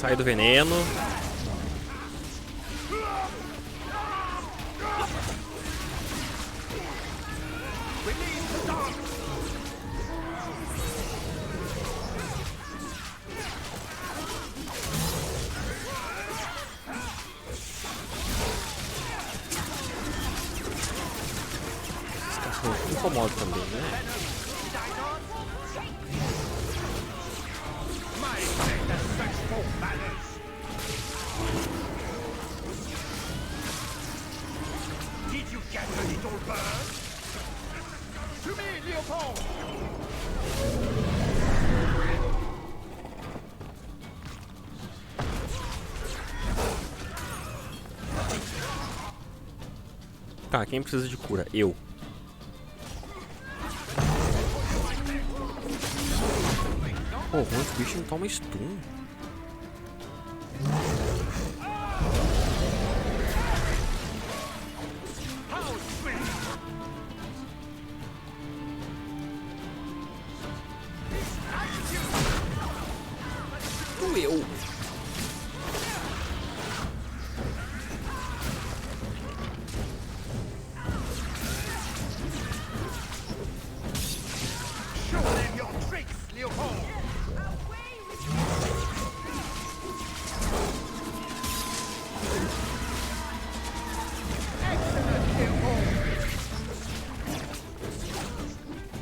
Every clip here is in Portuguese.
Sai do veneno. Esses cachorros incomodam também, né? Tá, quem precisa de cura? Eu. Pô, ruim que o bicho não toma stun. Doeu.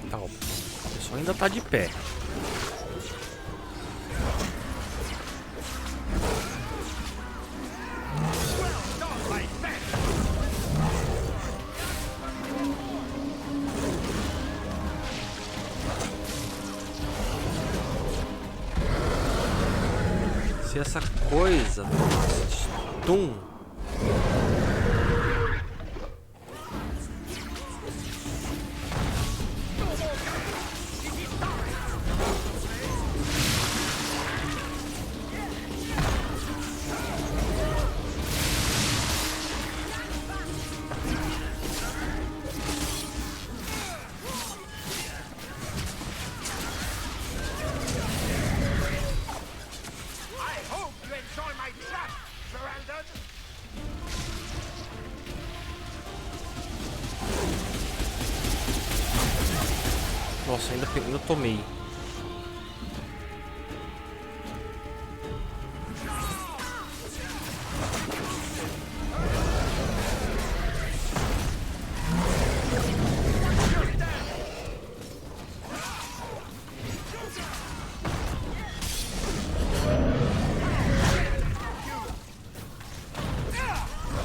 Tá, o pessoal ainda tá de pé. Se essa coisa tomasse stun, nossa, ainda tomei.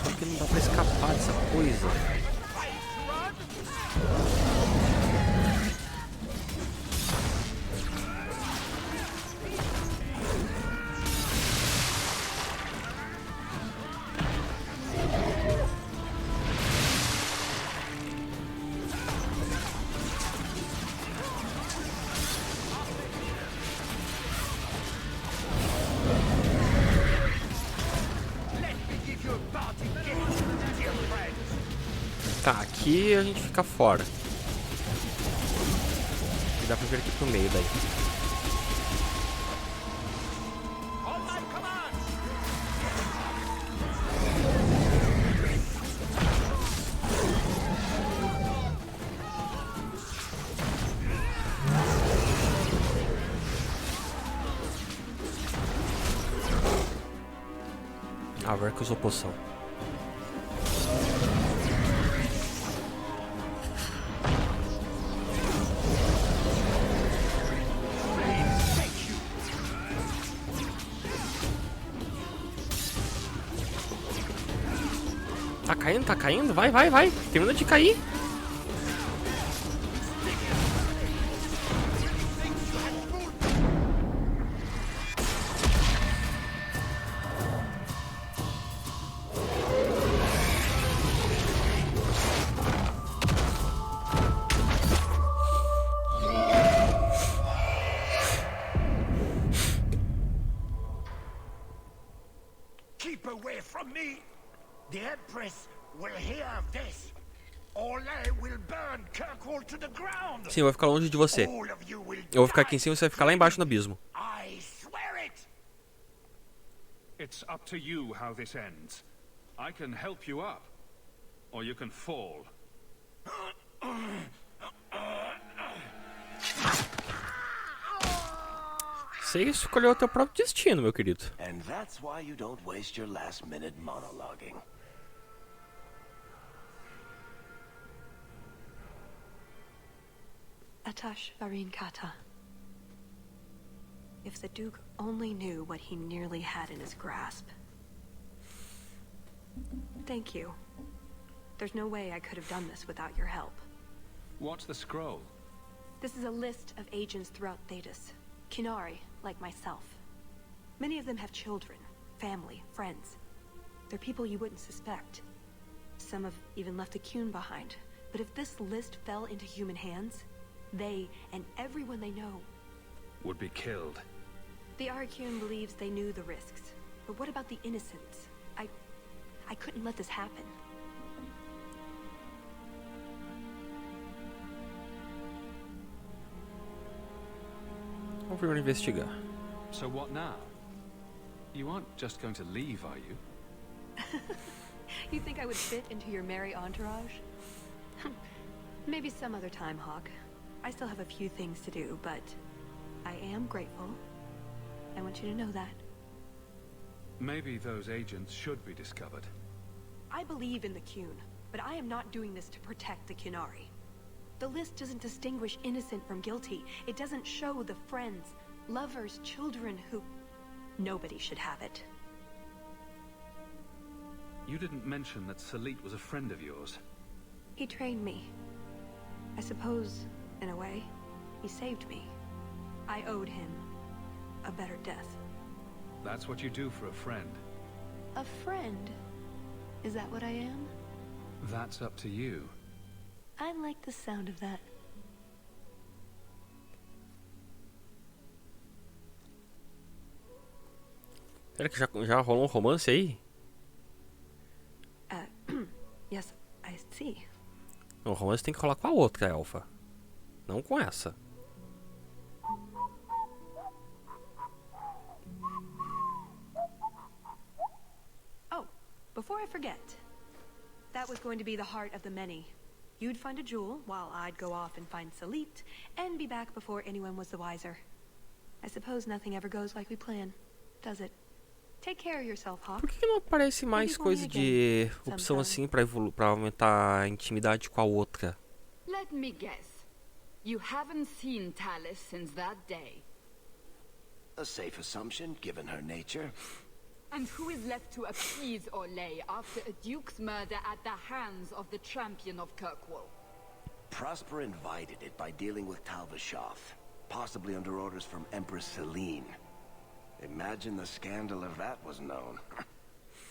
Porque não dá pra escapar dessa coisa. Tá, aqui a gente fica fora. E dá pra vir aqui pro meio daí. Ah, agora que usou poção. Tá caindo, vai, vai, vai. Termina de cair. Keep away from me. The Empress will hear of this. Olay will burn Kirkwall to the ground. Sim, eu vou ficar longe de você. Eu vou ficar aqui em cima e você vai ficar lá embaixo no abismo. I swear it. It's up to you how this ends. I can help you up, or you can fall. Você escolheu o teu próprio destino, meu querido. And that's why you don't waste your last-minute monologuing. Atash Varin Kata. If the Duke only knew what he nearly had in his grasp. Thank you. There's no way I could have done this without your help. What's the scroll? This is a list of agents throughout Thetis. Kinari, like myself. Many of them have children, family, friends. They're people you wouldn't suspect. Some have even left a Qun behind. But if this list fell into human hands, they and everyone they know Would be killed. The Arquivo believes they knew the risks. But what about the innocents? I couldn't let this happen. Vamos primeiro investigar. So what now? You aren't just going to leave, are you? You think I would fit into your merry entourage? Maybe some other time, Hawk. I still have a few things to do, but I am grateful. I want you to know that. Maybe those agents should be discovered. I believe in the Qun, but I am not doing this to protect the Kinari. The list doesn't distinguish innocent from guilty. It doesn't show the friends, lovers, children who... Nobody should have it. You didn't mention that Salit was a friend of yours. He trained me. I suppose, in a way, he saved me. I owed him a better death. That's what you do for a friend. A friend? Is that what I am? That's up to you. I like the sound of that. Será que já rolou um romance aí? Yes, I see. O romance tem que rolar com a outra elfa. Não com essa. Oh, before I forget. That was going to be the heart of the many. You'd find a jewel, while I'd go off and find Salit, and be back before anyone was the wiser. I suppose nothing ever goes like we plan, does it? Take care of yourself, Hawk. Por que não aparece mais coisa de opção assim pra aumentar a intimidade com a outra? Let me guess. You haven't seen Talis since that day. A safe assumption, given her nature. And who is left to appease Orlais after a duke's murder at the hands of the champion of Kirkwall? Prosper invited it by dealing with Talvashoth, possibly under orders from Empress Selene. Imagine the scandal if that was known.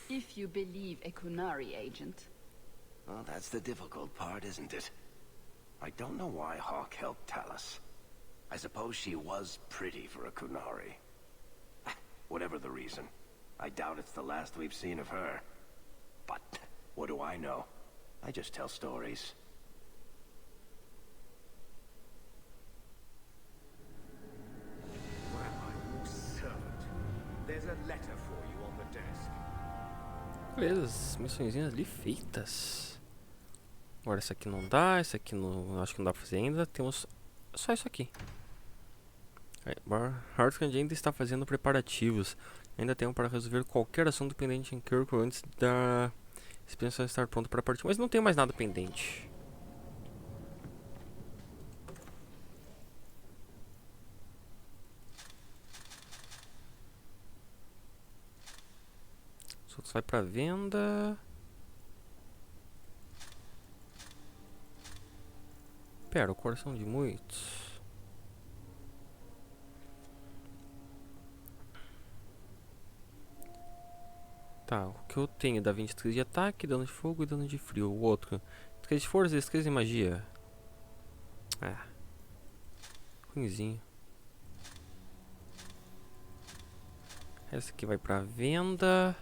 If you believe a Kunari agent. Well, that's the difficult part, isn't it? I don't know why Hawk helped Talis. I suppose she was pretty for a Kunari. Whatever the reason, I doubt it's the last we've seen of her. But what do I know? I just tell stories. There's a letter for you on the desk. Beleza, as missõezinhas ali feitas. Agora essa aqui não dá, essa aqui não, acho que não dá pra fazer ainda. Temos só isso aqui. Hartland ainda está fazendo preparativos. Ainda tempo para resolver qualquer assunto pendente em Kirkwall antes da expedição estar pronta para partir. Mas não tem mais nada pendente. Os outros vai para venda. Pera, o coração de muitos. Tá, o que eu tenho dá 23 de ataque, dano de fogo e dano de frio. O outro, 3 de força e 3 de magia. Ah, ruimzinho. Essa aqui vai pra venda.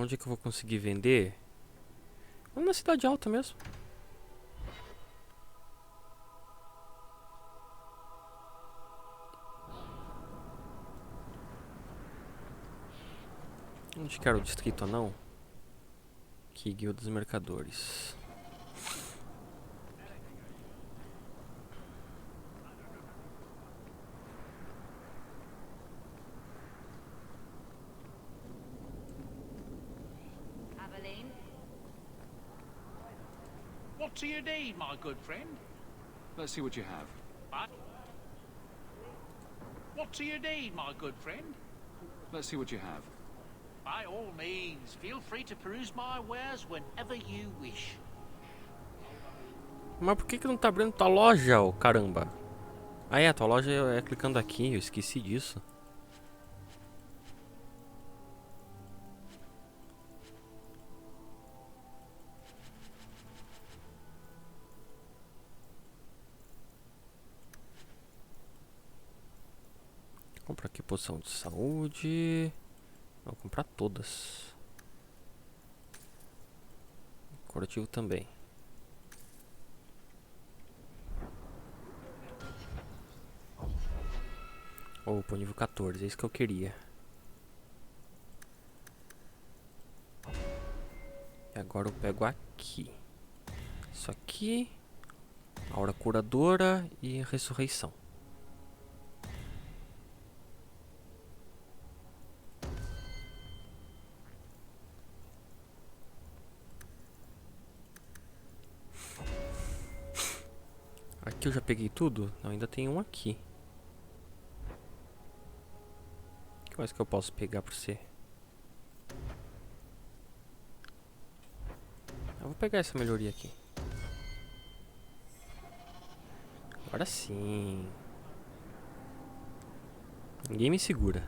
Onde é que eu vou conseguir vender? Vamos na cidade alta mesmo. Onde que era o distrito anão? Aqui, guilda dos mercadores. What do you need, my good friend? Let's see what you have. What? What do you need, my good friend? Let's see what you have. By all means, feel free to peruse my wares whenever you wish. Mas por que não tá abrindo tua loja, ô caramba? Ah é, tua loja é clicando aqui, eu esqueci disso. Comprar aqui poção de saúde. Vou comprar todas. Curativo também. Opa, nível 14, é isso que eu queria. E agora eu pego aqui. Isso aqui. Aura curadora e ressurreição. Aqui eu já peguei tudo? Não, ainda tem um aqui. O que mais que eu posso pegar pra você? Eu vou pegar essa melhoria aqui. Agora sim. Ninguém me segura.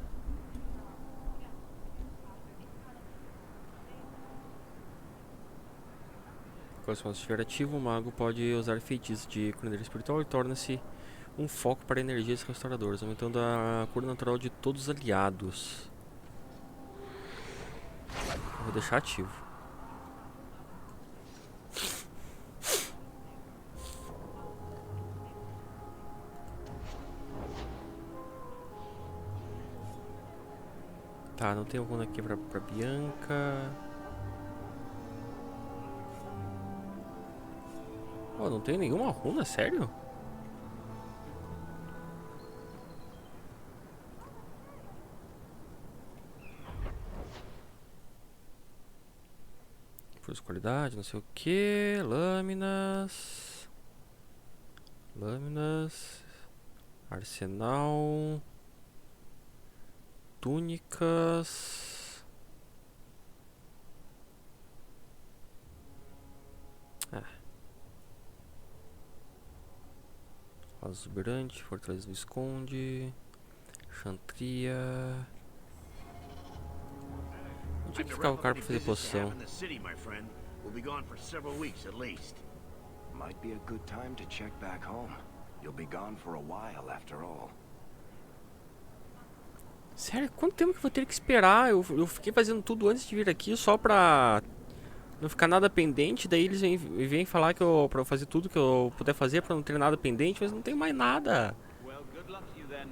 Quando estiver ativo, o mago pode usar feitiços de curandeiro espiritual e torna-se um foco para energias restauradoras, aumentando a cura natural de todos os aliados. Vou deixar ativo. Tá, não tem alguma aqui pra Bianca. Oh, não tem nenhuma runa, sério? Força qualidade, não sei o que. Lâminas. Lâminas. Arsenal. Túnicas. Ah. Rosa exuberante, fortaleza do esconde. Chantria. Onde é que ficava o cara pra fazer poção? Might be a good time to check back home. You'll be gone for a while after all. Sério, quanto tempo que eu vou ter que esperar? Eu fiquei fazendo tudo antes de vir aqui só pra não ficar nada pendente. Daí eles vêm falar que pra eu fazer tudo que eu puder fazer pra não ter nada pendente, mas não tem mais nada. Well, good luck to you then.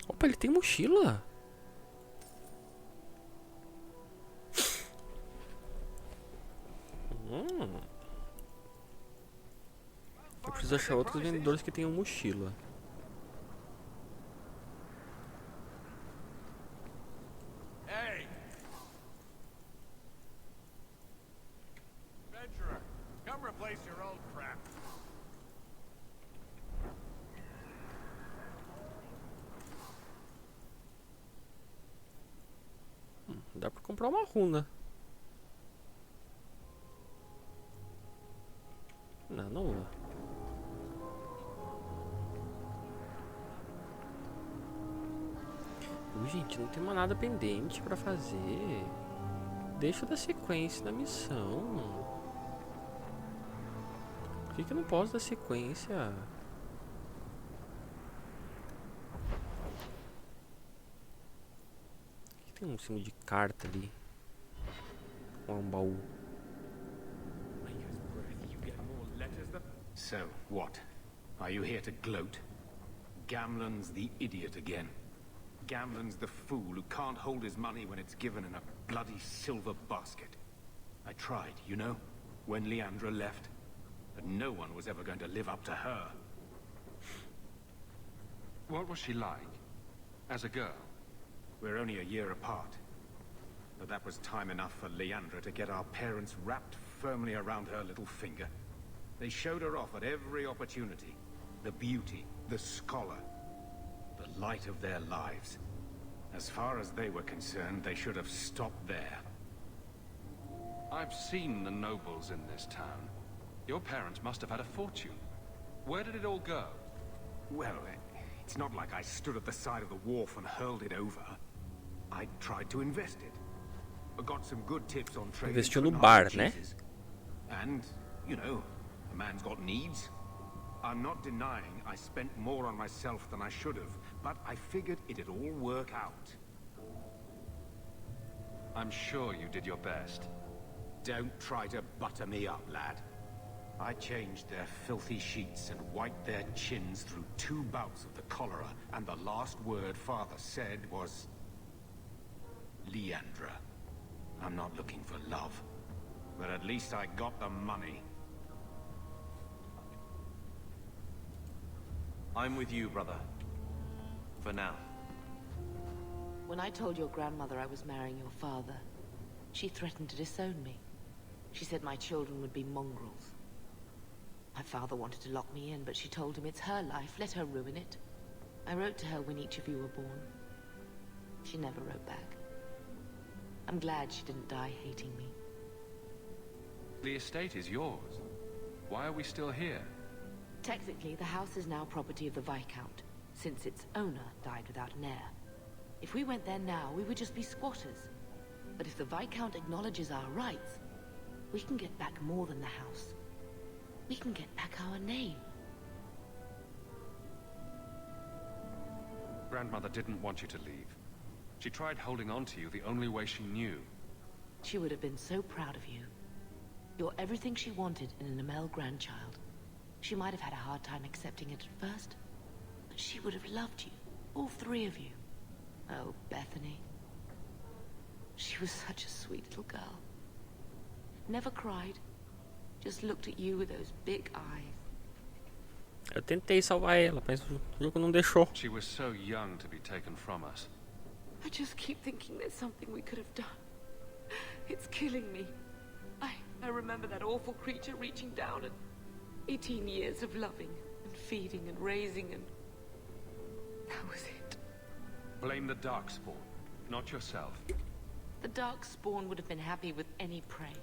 Opa, ele tem mochila. Eu preciso achar outros vendedores que tenham mochila. Hey! Adventurer, come replace your old crap. Dá pra comprar uma runa. Não, não vou. gente, não tem mais nada pendente pra fazer. Deixa eu dar sequência na missão. Por que eu não posso dar sequência? Aqui tem um símbolo de carta ali. Um baú. So, what? Are you here to gloat? Gamlen's the idiot again. Gamlen's the fool who can't hold his money when it's given in a bloody silver basket. I tried, you know, when Leandra left. But no one was ever going to live up to her. What was she like? As a girl? We're only a year apart. But that was time enough for Leandra to get our parents wrapped firmly around her little finger. They showed her off at every opportunity. The beauty, the scholar, the light of their lives. As far as they were concerned, they should have stopped there. I've seen the nobles in this town. Your parents must have had a fortune. Where did it all go? Well, it's not like I stood at the side of the wharf and hurled it over. I tried to invest it. I got some good tips on trading. Investiu no bar, né? And, you know, a man's got needs. I'm not denying I spent more on myself than I should have, but I figured it'd all work out. I'm sure you did your best. Don't try to butter me up, lad. I changed their filthy sheets and wiped their chins through 2 bouts of the cholera, and the last word Father said was... Leandra. I'm not looking for love, but at least I got the money. I'm with you, brother. For now. When I told your grandmother I was marrying your father, she threatened to disown me. She said my children would be mongrels. My father wanted to lock me in, but she told him it's her life, let her ruin it. I wrote to her when each of you were born. She never wrote back. I'm glad she didn't die hating me. The estate is yours. Why are we still here? Technically, the house is now property of the Viscount, since its owner died without an heir. If we went there now, we would just be squatters. But if the Viscount acknowledges our rights, we can get back more than the house. We can get back our name. Grandmother didn't want you to leave. She tried holding on to you the only way she knew. She would have been so proud of you. You're everything she wanted in an Amel grandchild. She might have had a hard time accepting it at first, but she would have loved you, all 3 of you. Oh, Bethany. She was such a sweet little girl. Never cried, just looked at you with those big eyes. Eu tentei salvar ela, mas o jogo não deixou. She was so young to be taken from us. I just keep thinking there's something we could have done. It's killing me. I remember that awful creature reaching down and 18 years of loving and feeding and raising, and that was it. Blame the Darkspawn, not yourself. The Darkspawn would have been happy with any prey.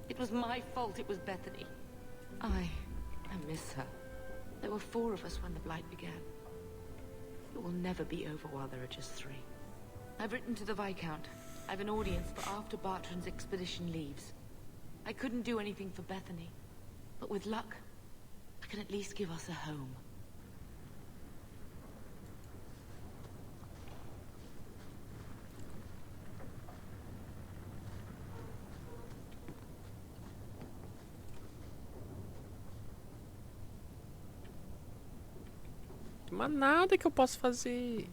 It was my fault it was Bethany. I miss her. There were 4 of us when the Blight began. It will never be over while there are just 3. I've written to the Viscount. I've an audience for after Bartrand's expedition leaves. I couldn't do anything for Bethany, but with luck, I can at least give us a home. Mas nada que eu possa fazer.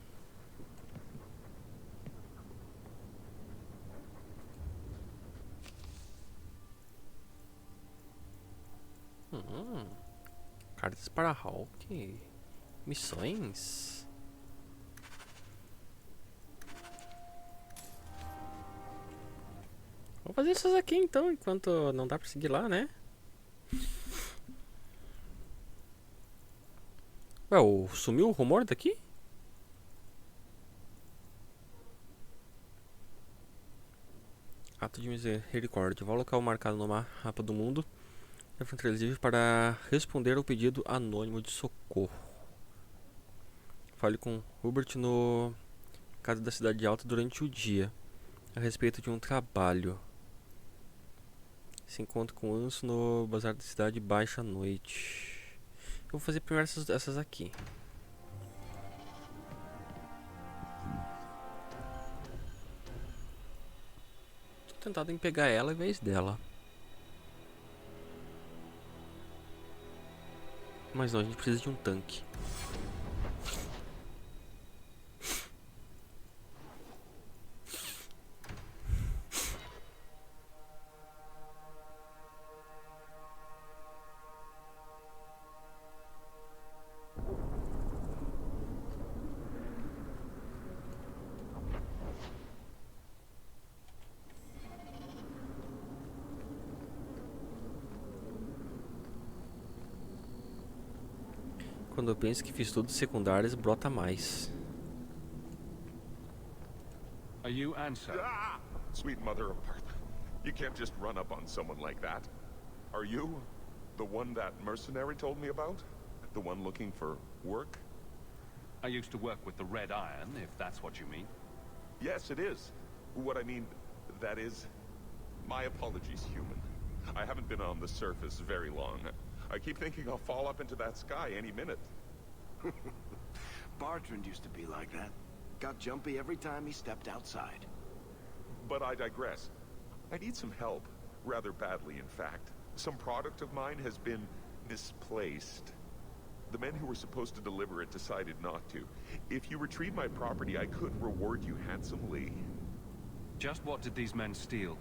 Cartas para Hawk. Missões. Vou fazer essas aqui então, enquanto não dá pra seguir lá, né? Ué, sumiu o rumor daqui? Ato de misericórdia. Vou local marcado no mapa do mundo da fronteira livre para responder ao pedido anônimo de socorro. Fale com Hubert no casa da cidade alta durante o dia, a respeito de um trabalho. Se encontra com o Anso no bazar da cidade baixa à noite. Eu vou fazer primeiro essas aqui. Tô tentado em pegar ela em vez dela. Mas não, a gente precisa de um tanque. Quando eu penso que fiz todos os secundários, brota mais. Are you Ansel? Ah! Sweet mother of Martha. You can't just run up on someone like that. Are you the one that mercenary told me about? The one looking for work? I used to work with the Red Iron, if that's what you mean. Yes, it is. What I mean, that is... My apologies, human. I haven't been on the surface very long. I keep thinking I'll fall up into that sky any minute. Bertrand used to be like that. Got jumpy every time he stepped outside. But I digress. I need some help. Rather badly, in fact. Some product of mine has been misplaced. The men who were supposed to deliver it decided not to. If you retrieve my property, I could reward you handsomely. Just what did these men steal?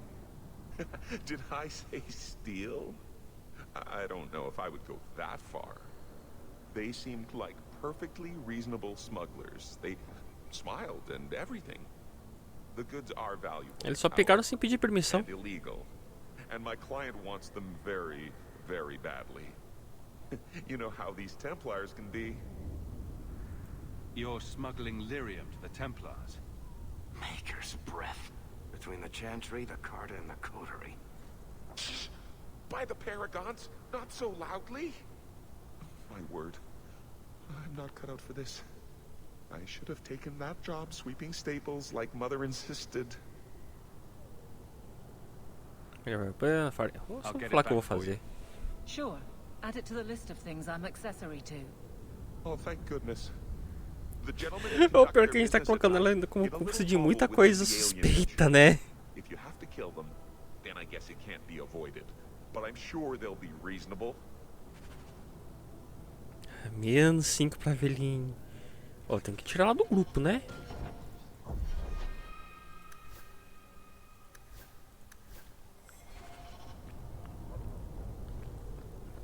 Did I say steal? I don't know if I would go that far. They seemed like perfectly reasonable smugglers. They smiled and everything. The goods are valuable. Eles só pegaram sem pedir permissão. And illegal. And my client wants them very, very badly. You know how these Templars can be. You're smuggling lyrium to the Templars. Maker's breath. Between the Chantry, the Carta, and the Coterie. By the Paragons, not so loudly. My word. I'm not cut out for this. I should have taken that job sweeping stables like Mother insisted. Vou falar que eu vou fazer. Sure. Add it to the list of things I'm accessory to. Oh, thank goodness. The gentleman O pior que a gente tá colocando ela ainda como cúmplice de muita coisa suspeita, né? If you have to kill them, then I guess it can't be avoided. But I'm sure they'll be reasonable. Menos 5 pra velhinho. Ó, tem que tirar ela do grupo, né?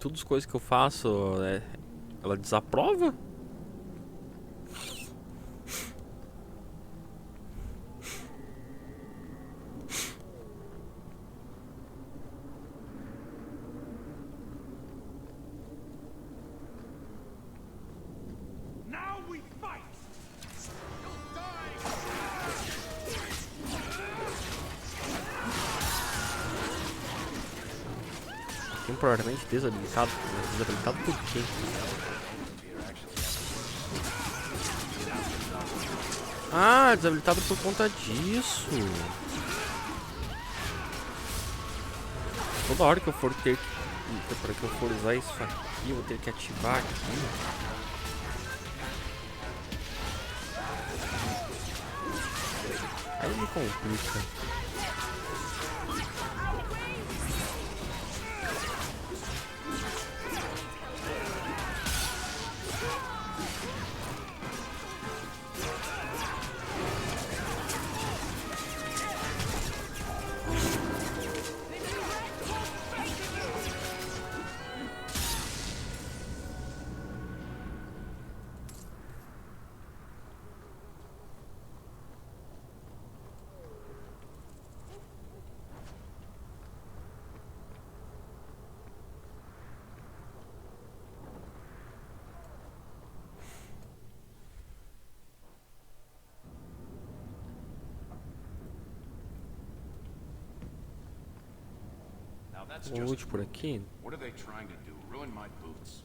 Todas as coisas que eu faço, ela desaprova? Temporariamente desabilitado. Desabilitado por quê? Ah, desabilitado por conta disso. Toda hora que eu for ter que... Para que eu for usar isso aqui, eu vou ter que ativar aqui. Aí me complica. Um ult por aqui. What are they trying to do? Ruin my boots?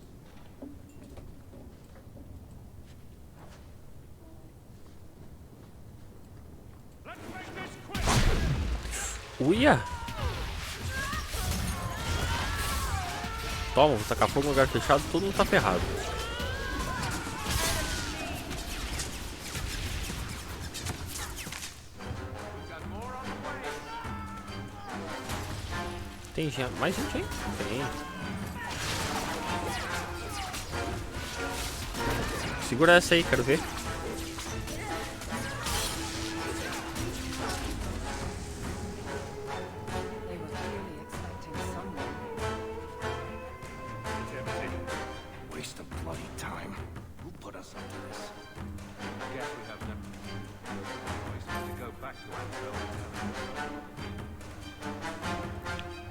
Uia! Toma, vou tacar fogo no lugar fechado, todo mundo tá ferrado. Tem gente, mais gente aí? Tem. Segura essa aí, quero ver. Waste of bloody time. Who put us up to this? I guess we have no choice but to go back to Arquivo.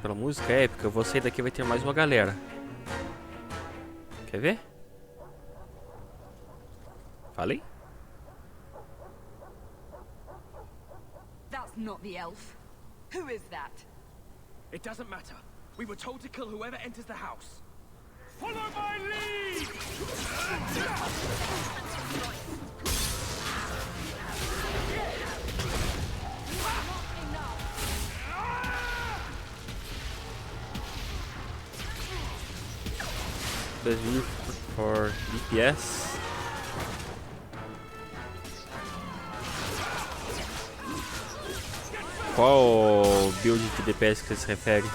Pela música épica, eu vou sair daqui, vai ter mais uma galera. Quer ver? Falei? That's not the elf. Who is that? It doesn't matter. We were told to kill whoever enters the house. Follow my lead! Desvio for DPS. Qual build de DPS que você se refere?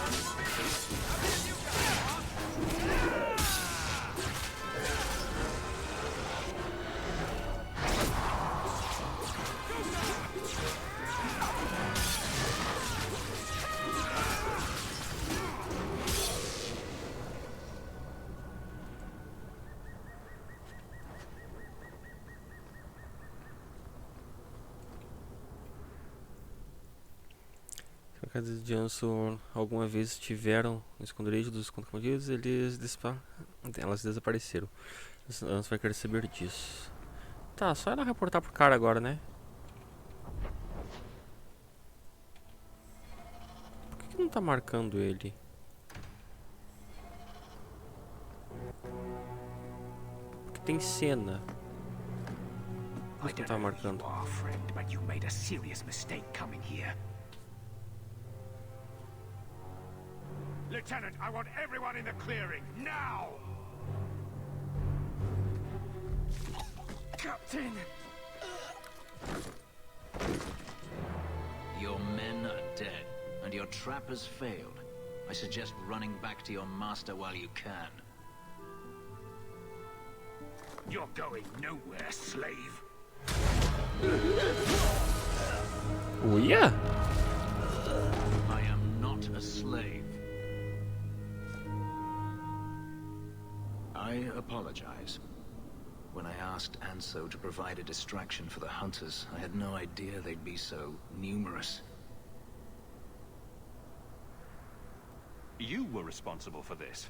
Casas de anço alguma vez estiveram no esconderijo dos contrabandidos, elas desapareceram. Anço vai querer saber disso. Tá, só ela reportar pro cara agora, né? Por que não tá marcando ele? Porque tem cena. Por que não tá marcando? But you made a serious mistake coming here. Lieutenant, I want everyone in the clearing, now! Captain! Your men are dead, and your trap has failed. I suggest running back to your master while you can. You're going nowhere, slave. Oh yeah! I am not a slave. I apologize. When I asked Anso to provide a distraction for the hunters, I had no idea they'd be so numerous. You were responsible for this.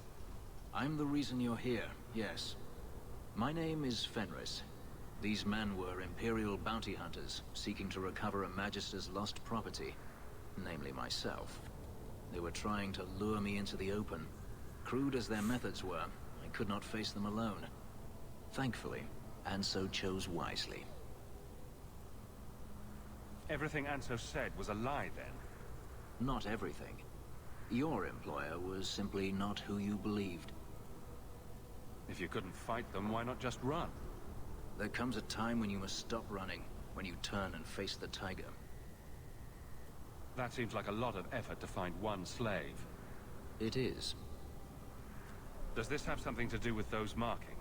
I'm the reason you're here, yes. My name is Fenris. These men were Imperial bounty hunters, seeking to recover a Magister's lost property, namely myself. They were trying to lure me into the open. Crude as their methods were, I could not face them alone. Thankfully, Anso chose wisely. Everything Anso said was a lie, then? Not everything. Your employer was simply not who you believed. If you couldn't fight them, why not just run? There comes a time when you must stop running, when you turn and face the tiger. That seems like a lot of effort to find one slave. It is. Does this have something to do with those markings?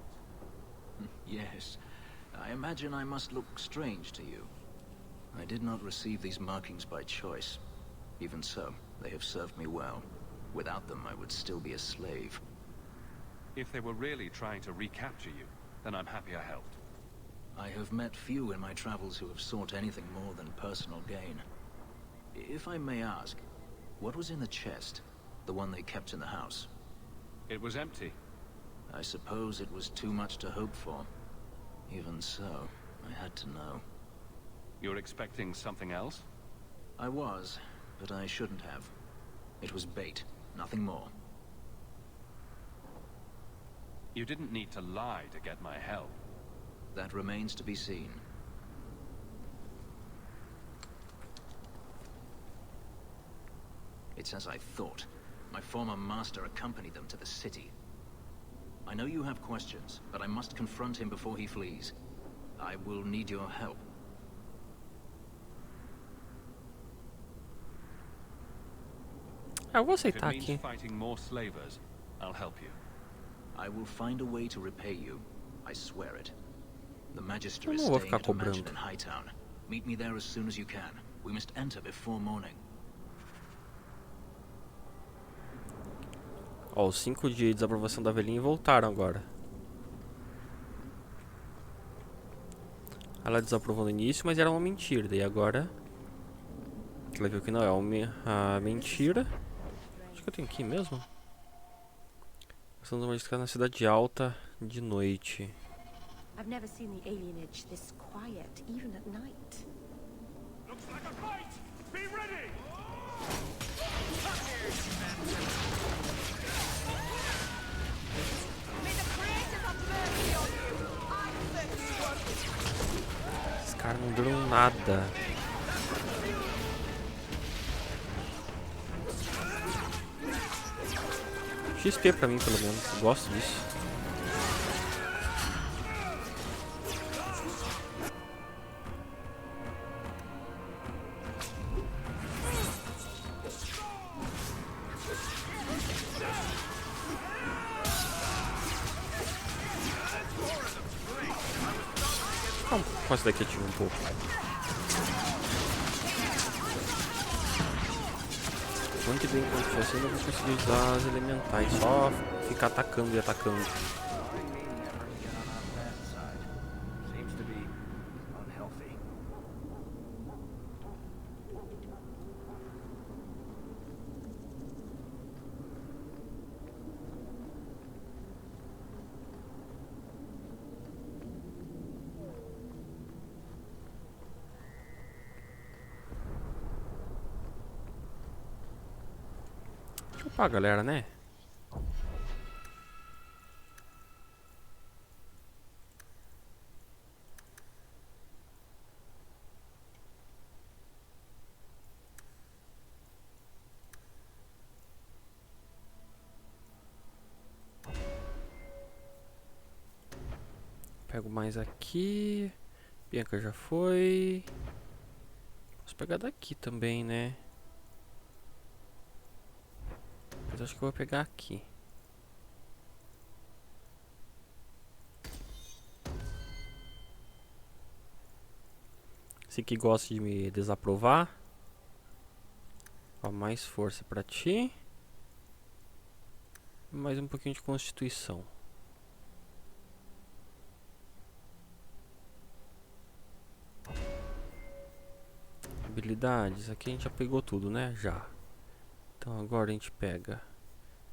Yes. I imagine I must look strange to you. I did not receive these markings by choice. Even so, they have served me well. Without them, I would still be a slave. If they were really trying to recapture you, then I'm happy I helped. I have met few in my travels who have sought anything more than personal gain. If I may ask, what was in the chest? The one they kept in the house? It was empty. I suppose it was too much to hope for. Even so, I had to know. You're expecting something else? I was, but I shouldn't have. It was bait, nothing more. You didn't need to lie to get my help. That remains to be seen. It's as I thought. My former master accompanied them to the city. I know you have questions, but I must confront him before he flees. I will need your help. Eu vou aceitar If it means aqui. fighting more slavers, I'll help you. I will find a way to repay you. I swear it. The Magister Eu is não vou staying ficar at a mansion cobrando. in Hightown. Meet me there as soon as you can. We must enter before morning. Ó, os 5 de desaprovação da velhinha voltaram agora. Ela desaprovou no início, mas era uma mentira. Daí agora ela viu que não é a mentira. Acho que eu tenho aqui mesmo. Estamos magistrado na cidade alta de noite. I've never seen the alienage this quiet, even at night. Looks like a fight! Be ready! May the creators have mercy on you. I'm certainly worth it. Esses caras não duram nada. XP pra mim, pelo menos. Eu gosto disso. Com essa daqui ativa um pouco. Muito bem, quando assim eu não vou conseguir usar as elementais, só ficar atacando e atacando. Seems to be unhealthy. Deixa eu upar, galera, né? Pego mais aqui. Bianca já foi. Posso pegar daqui também, né? Mas acho que eu vou pegar aqui. Esse que gosta de me desaprovar. Ó, mais força pra ti. Mais um pouquinho de constituição. Habilidades, aqui a gente já pegou tudo, né? Já. Então agora a gente pega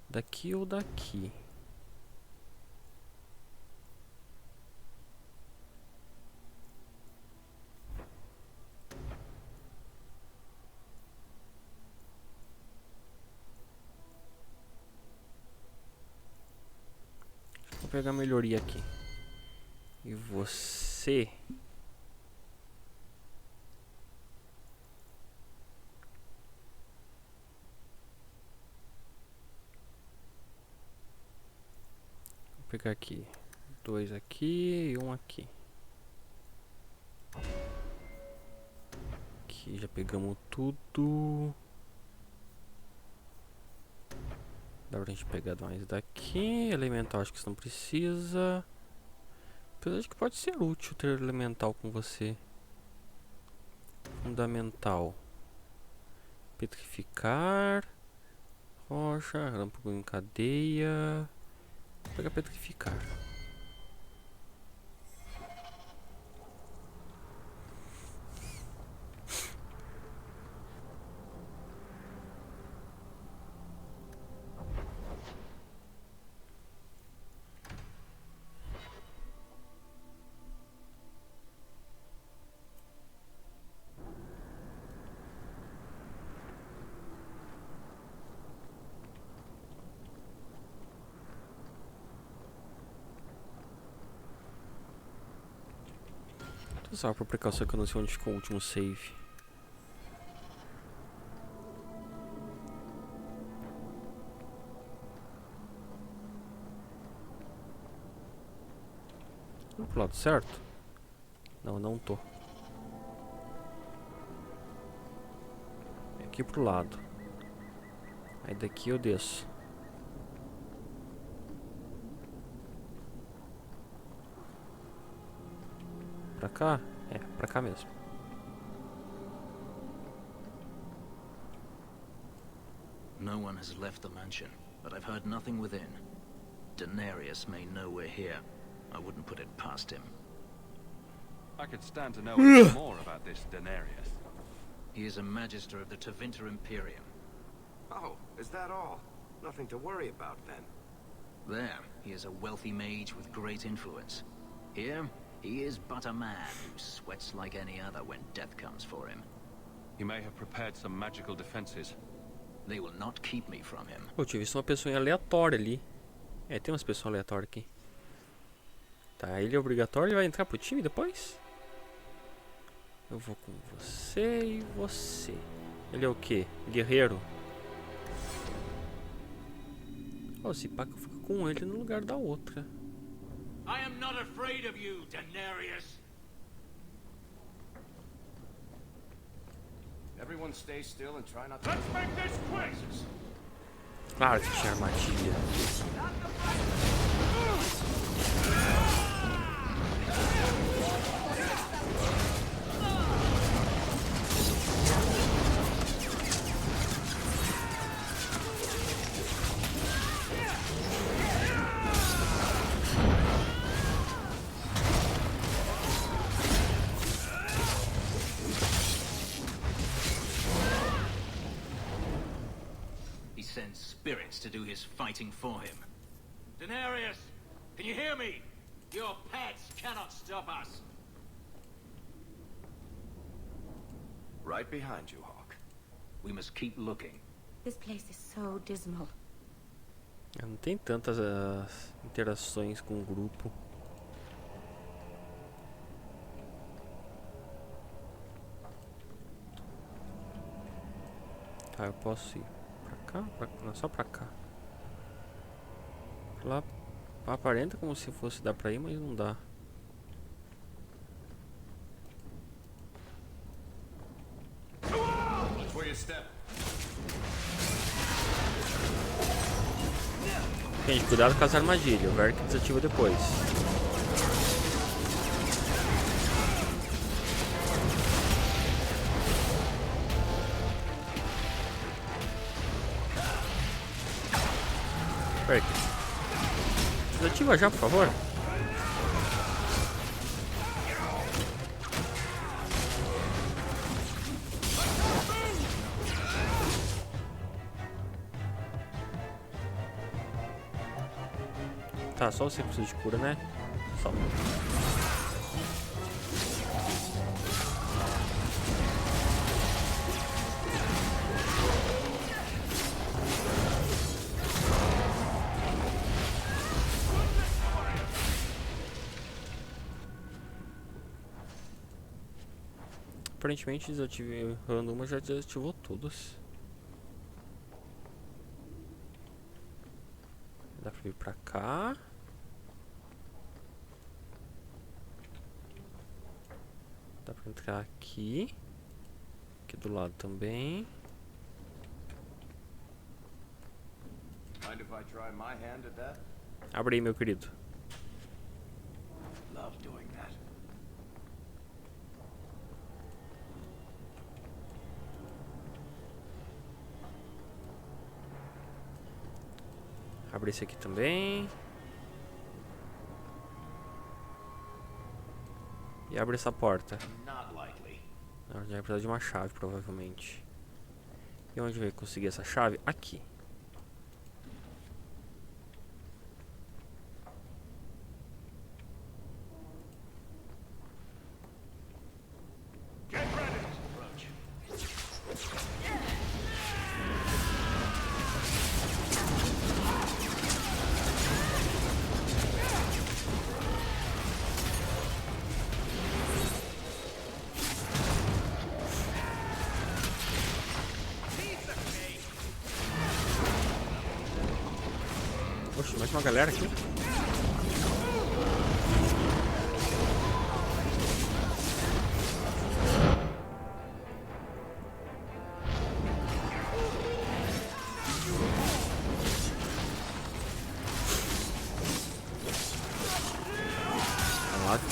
daqui ou daqui. Vou pegar a melhoria aqui. E você... Vou pegar aqui. 2 aqui e 1 aqui. Aqui já pegamos tudo. Dá pra gente pegar mais daqui. Elemental acho que isso não precisa. Apesar de que pode ser útil ter elemental com você. Fundamental. Petrificar. Rocha. Relâmpago em cadeia. Vou pegar petrificar. Só por precaução que eu não sei onde ficou o último save. Tô pro lado certo? Não, não tô. Aqui pro lado. Aí daqui eu desço. Pra cá? É, pra cá mesmo. No one has left the mansion, but I've heard nothing within. Daenerys may know we're here. I wouldn't put it past him. I could stand to know a little more about this Daenerys. He is a magister of the Tevinter Imperium. Oh, is that all? Nothing to worry about then. There, he is a wealthy mage with great influence. Here, he is but a man who sweats like any other when death comes for him. He may have prepared some magical defenses. They will not keep me from him. Pô, tinha visto uma pessoa aleatória ali. É, tem umas pessoas aleatórias aqui. Tá, ele é obrigatório, ele vai entrar pro time depois? Eu vou com você e você. Ele é o quê? Guerreiro? Oh, se pá que eu fico com ele no lugar da outra. I am not afraid of you, Daenerys. Everyone stay still and try not to... Let's make this quick! Claro que tinha armadilha. Sends spirits to do his fighting for him. Daenerys, can you hear me? Your pets cannot stop us. Right behind you, Hawk. We must keep looking. This place is so dismal. Não tem tantas interações com o grupo. Tá, eu posso ir pra cá? Não, só pra cá. Lá aparenta como se fosse dar pra ir, mas não dá. Gente, cuidado com as armadilhas. O Verk desativa depois. Verk, desativa já, por favor. Tá, só você precisa de cura, né? Só. Aparentemente desativando uma já desativou todas. Dá pra vir pra cá. Dá pra entrar aqui. Aqui do lado também. Mind if I try my hand at that? Abre aí, meu querido. Love doing that. Abre esse aqui também. E abre essa porta. A gente vai precisar de uma chave, provavelmente. E onde vai conseguir essa chave? Aqui. Oxe, mais uma galera aqui.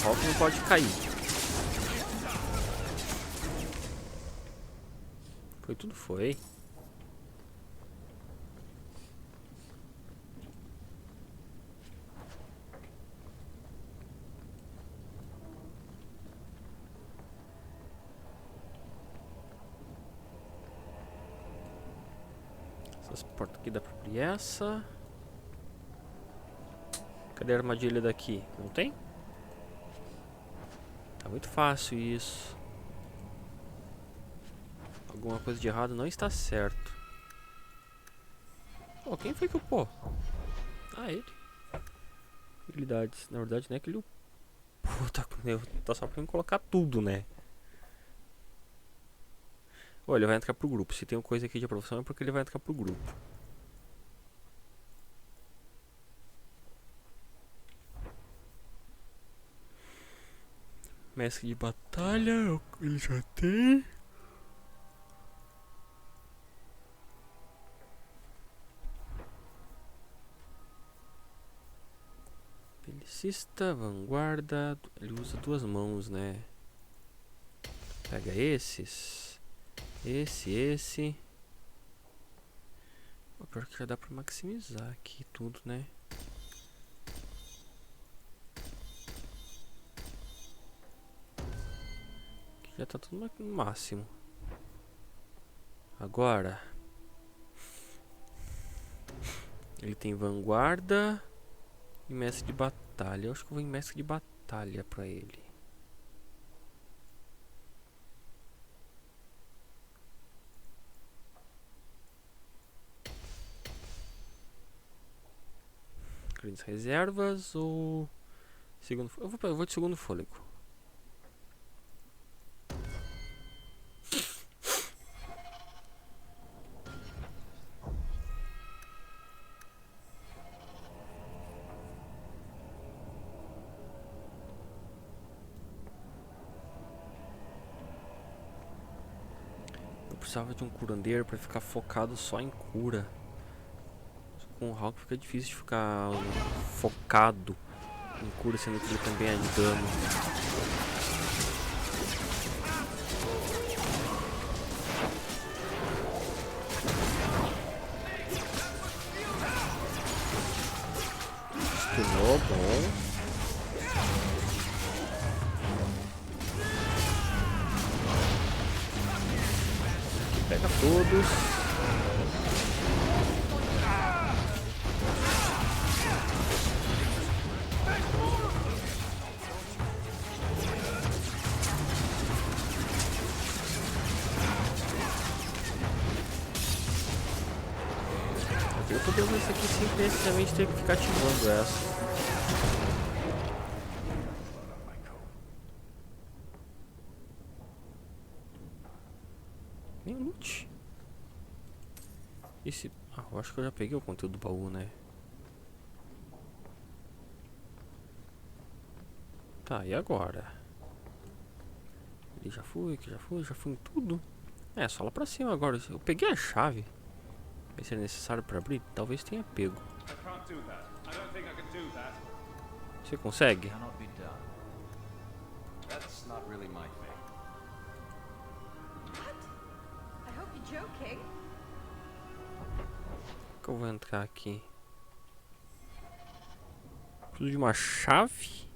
Rock não pode cair. Foi tudo, foi. Essas portas aqui dá pra abrir essa. Cadê a armadilha daqui? Não tem? Tá muito fácil isso. Alguma coisa de errado não está certo. Pô, quem foi que upou? Ah, ele. Habilidades. Na verdade não é que ele upou. Tá só pra mim colocar tudo, né? Olha, ele vai entrar pro grupo. Se tem uma coisa aqui de aprovação é porque ele vai entrar pro grupo. Mestre de batalha, ele já tem. Belicista, vanguarda. Ele usa duas mãos, né? Pega esses. Esse. O pior que já dá pra maximizar aqui tudo, né? Aqui já tá tudo no máximo. Agora ele tem vanguarda e mestre de batalha. Eu acho que eu vou em mestre de batalha pra ele. Grandes reservas ou segundo? Eu vou de segundo fôlego. Eu precisava de um curandeiro para ficar focado só em cura. Com o Hulk fica difícil de ficar focado em cura, sendo que ele também é de dano. Stunou, bom. Aqui pega todos. Eu poderia isso aqui sem precisamente ter que ficar ativando essa. Nem loot. Esse... Ah, eu acho que eu já peguei o conteúdo do baú, né? Tá, e agora? Ele já fui em tudo. É, só lá pra cima agora. Eu peguei a chave. Vai ser necessário para abrir? Talvez tenha pego. Você consegue? Que eu vou entrar aqui? Preciso de uma chave?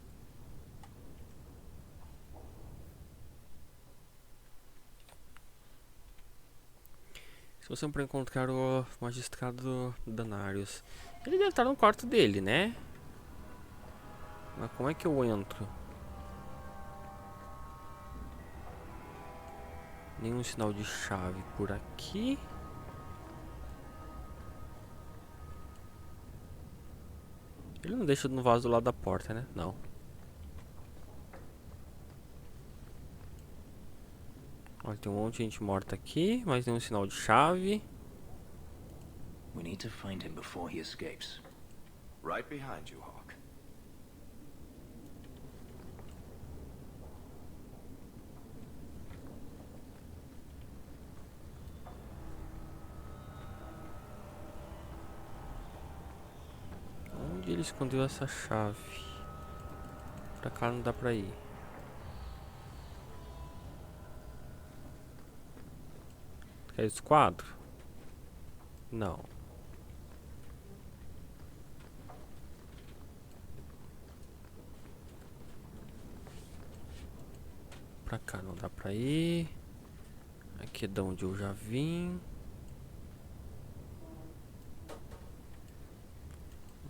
Se você para encontrar o magistrado Danários, ele deve estar no quarto dele, né? Mas como é que eu entro? Nenhum sinal de chave por aqui. Ele não deixa no vaso do lado da porta, né? Não. Olha, tem um monte de gente morta aqui, mas nenhum sinal de chave. We need to find him before he escapes. Right behind you, Hawk. Onde ele escondeu essa chave? Pra cá não dá pra ir. Quer esse quadro? Não. Pra cá não dá pra ir. Aqui é de onde eu já vim.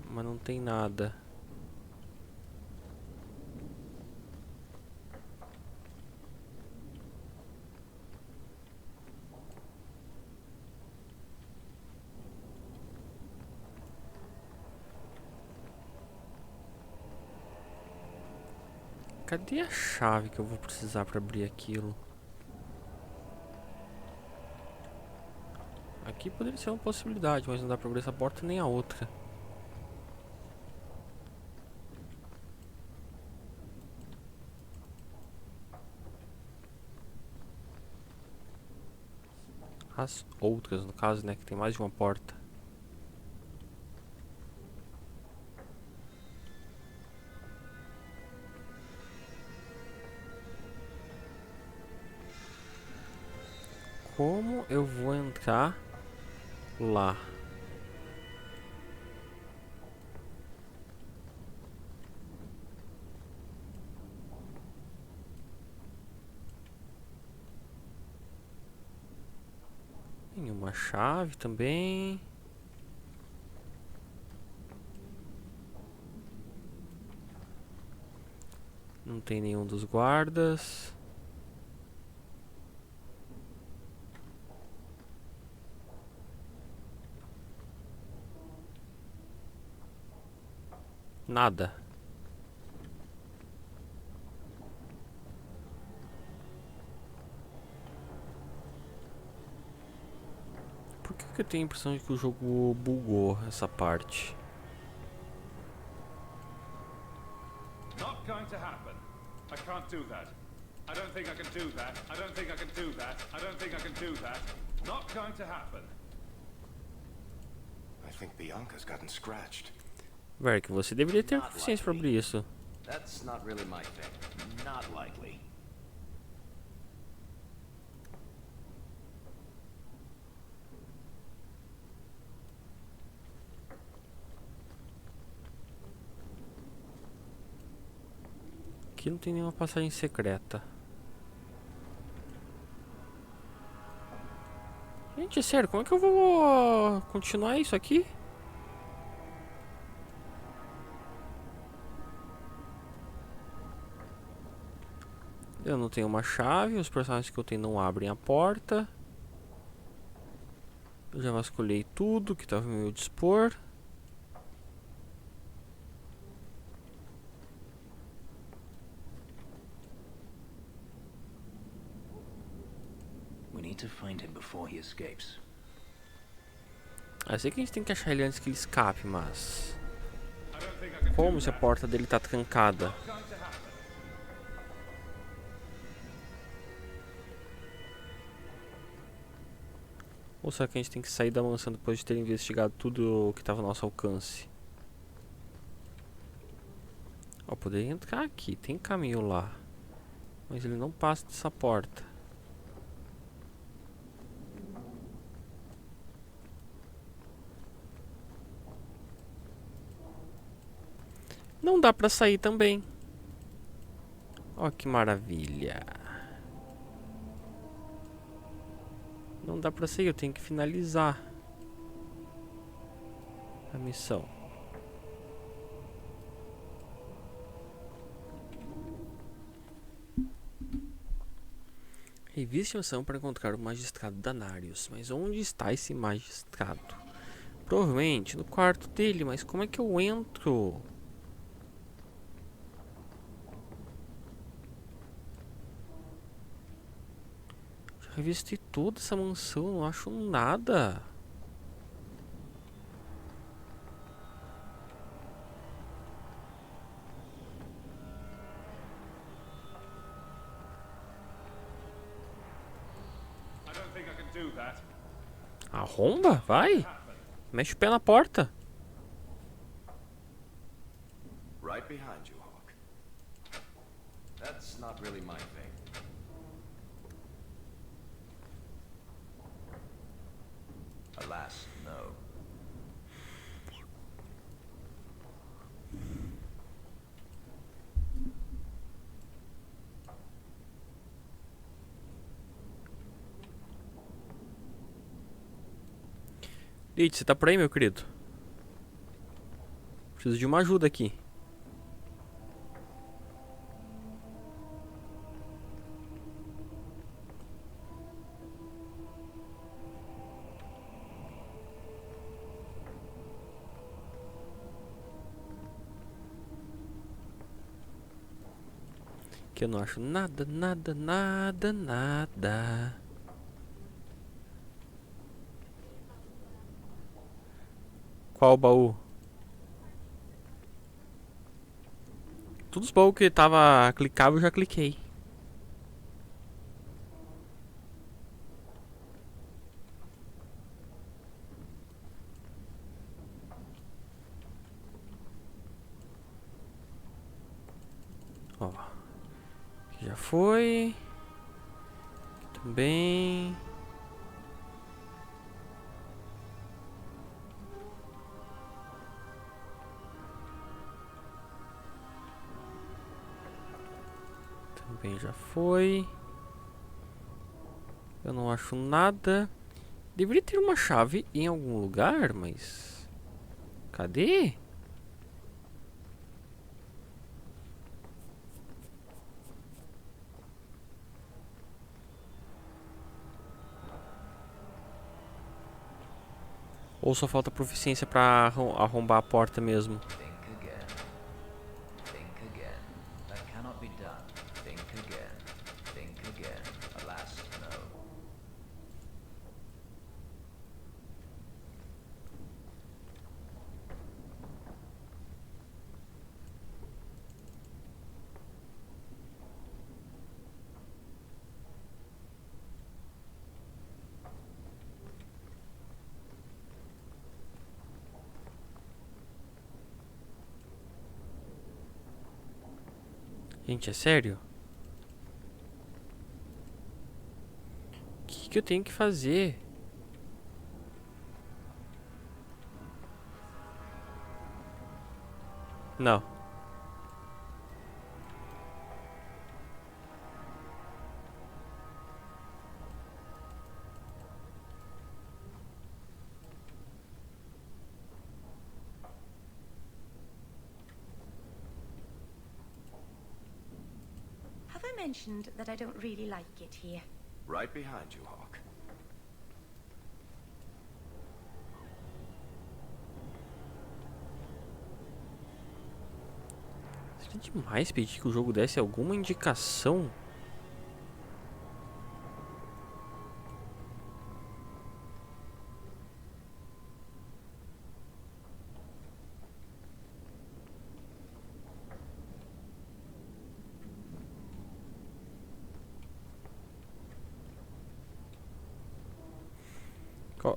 Mas não tem nada. Cadê a chave que eu vou precisar para abrir aquilo? Aqui poderia ser uma possibilidade, mas não dá para abrir essa porta nem a outra. As outras, no caso, né, que tem mais de uma porta. Como eu vou entrar lá? Tem uma chave também. Não tem nenhum dos guardas. Nada. Por que eu tenho a impressão de que o jogo bugou essa parte? Not going to happen. I can't do that. I don't think I can do that. I don't think I can do that. I don't think I can do that. Not going to happen. I think Bianca's gotten scratched. Verk, você deveria ter consciência para abrir isso. That's not really my thing. Not likely. Aqui não tem nenhuma passagem secreta. Gente, é sério, como é que eu vou continuar isso aqui? Eu não tenho uma chave, os personagens que eu tenho não abrem a porta. Eu já vasculhei tudo que estava ao meu dispor. We need to find him before he escapes. Eu sei que a gente tem que achar ele antes que ele escape, mas... como se a porta dele tá trancada? Ou será que a gente tem que sair da mansão depois de ter investigado tudo o que estava ao nosso alcance? Ó, poderia entrar aqui, tem caminho lá. Mas ele não passa dessa porta. Não dá pra sair também. Ó, que maravilha. Não dá pra sair, eu tenho que finalizar a missão. Reviste a missão para encontrar o magistrado Danarius. Mas onde está esse magistrado? Provavelmente no quarto dele, mas como é que eu entro? Revistei toda essa mansão, não acho nada. Arromba, vai. Mexe o pé na porta. Right behind you, Hawk. That's not really my thing. Alas, no. Leite, você tá por aí, meu querido? Preciso de uma ajuda aqui. Que eu não acho nada, nada, nada, nada. Qual baú? Todos os baús que tava clicável eu já cliquei. Ó. Aqui já foi. Aqui também. Também já foi. Eu não acho nada. Deveria ter uma chave em algum lugar, mas... Cadê? Ou só falta proficiência pra arrombar a porta mesmo? Think again. Think again. That cannot be done. Think again. Think again. Alas, no. Gente, é sério? O que eu tenho que fazer? Não. Have I mentioned that I don't really like it here? Right behind you, Hawk. Seria demais pedir que o jogo desse alguma indicação.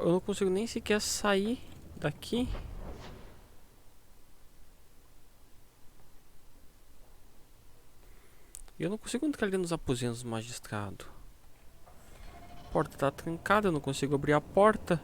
Eu não consigo nem sequer sair daqui. Eu não consigo entrar ali nos aposentos do magistrado. A porta tá trancada, eu não consigo abrir a porta.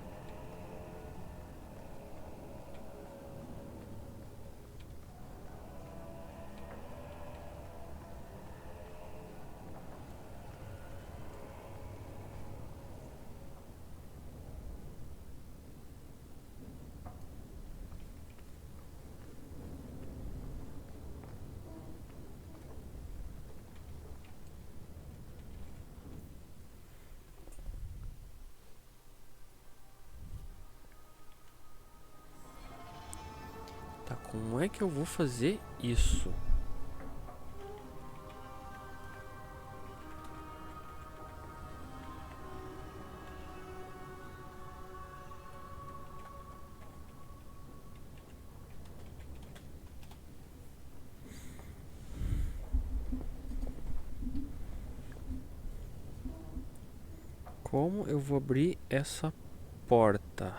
Tá, como é que eu vou fazer isso? Como eu vou abrir essa porta?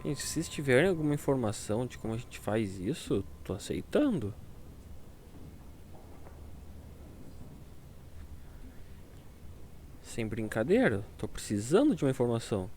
Gente, se vocês tiverem alguma informação de como a gente faz isso, tô aceitando. Sem brincadeira, tô precisando de uma informação.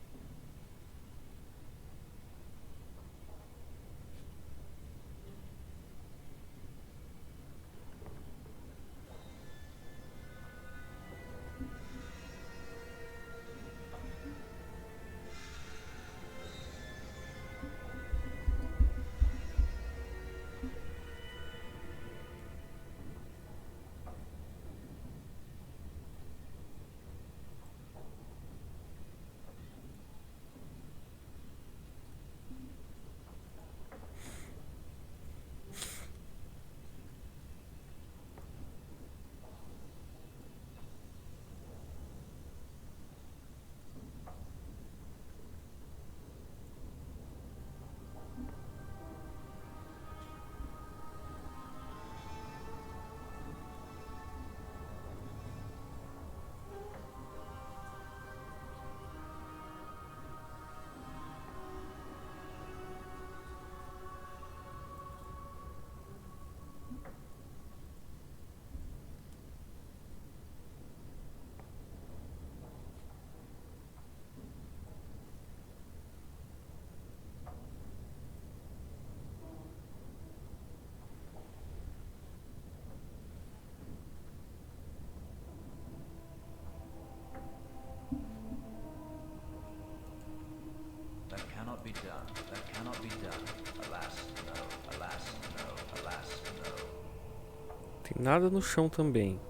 That cannot be done. That cannot be done. Alas, no. Alas, no. Alas, no. Tem nada no chão também.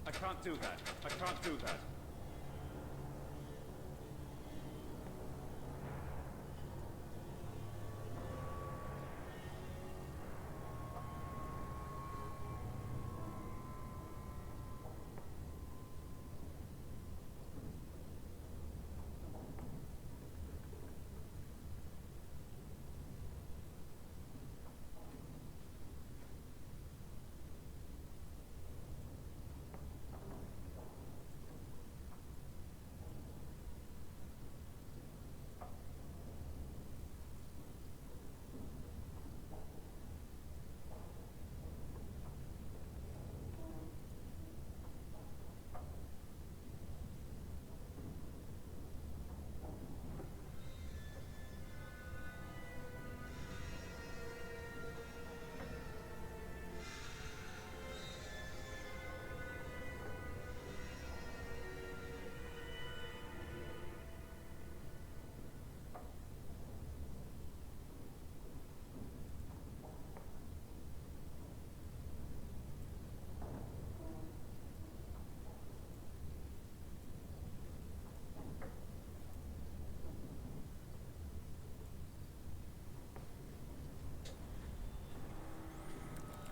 I can't do that. I can't do that.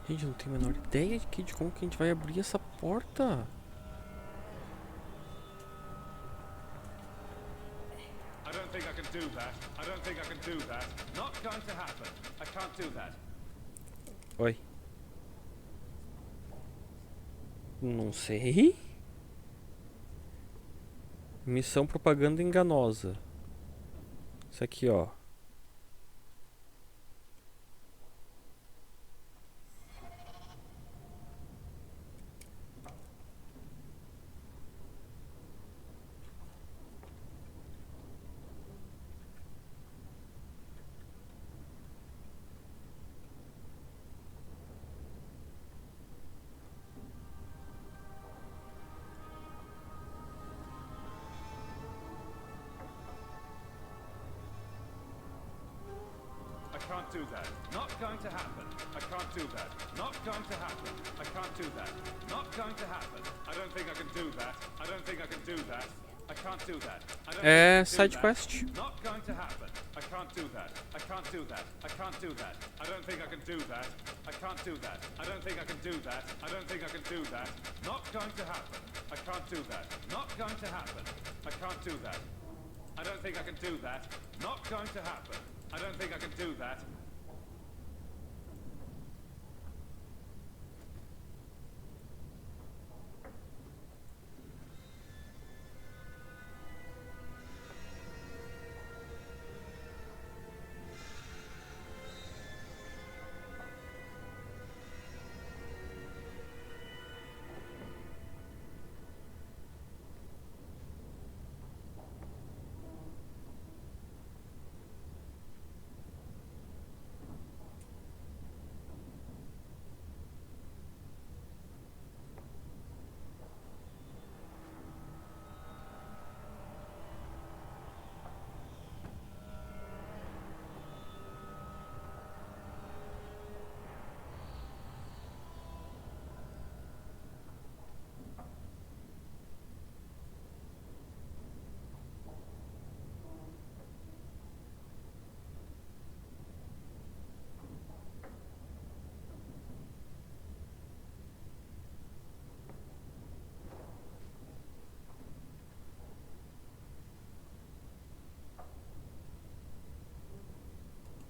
Gente, eu não tenho a menor ideia de como que a gente vai abrir essa porta. I don't think I can do that. I don't think I can do that. Not going to happen. I can't do that. Oi. Não sei. Missão propaganda enganosa. Isso aqui, ó. can't do that. Not going to happen. I can't do that. Not going to happen. I can't do that. Not going to happen. I don't think I can do that. I don't think I can do that. I can't do that. I don't É think I can side do quest. that. Not going to happen. I can't do that. I can't do that. I can't do that. I don't think I can do that. I can't do that. I don't think I can do that. I don't think I can do that. Not going to happen. I can't do that. Not going to happen. I can't do that. I don't think I can do that. Not going to happen. I don't think I can do that.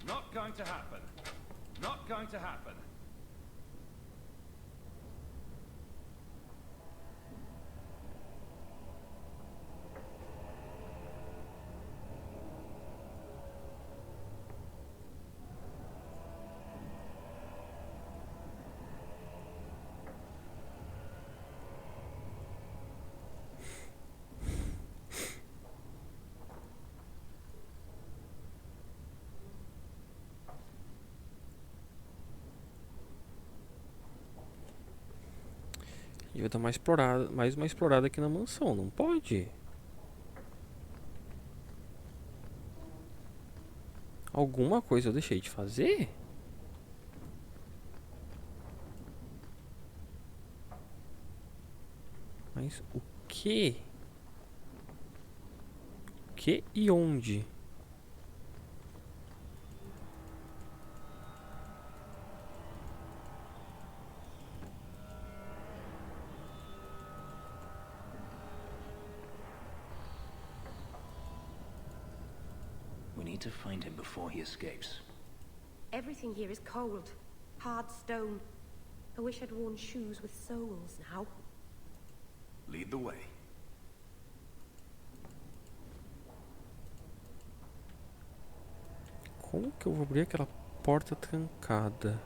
Not going to happen. Not going to happen. E eu dar mais uma explorada aqui na mansão, não pode? Alguma coisa eu deixei de fazer? Mas o que? O que e onde? We need to find him before he escapes. Everything here is cold. Hard stone. I wish I'd worn shoes with soles now. Lead the way. Como que eu vou abrir aquela porta trancada?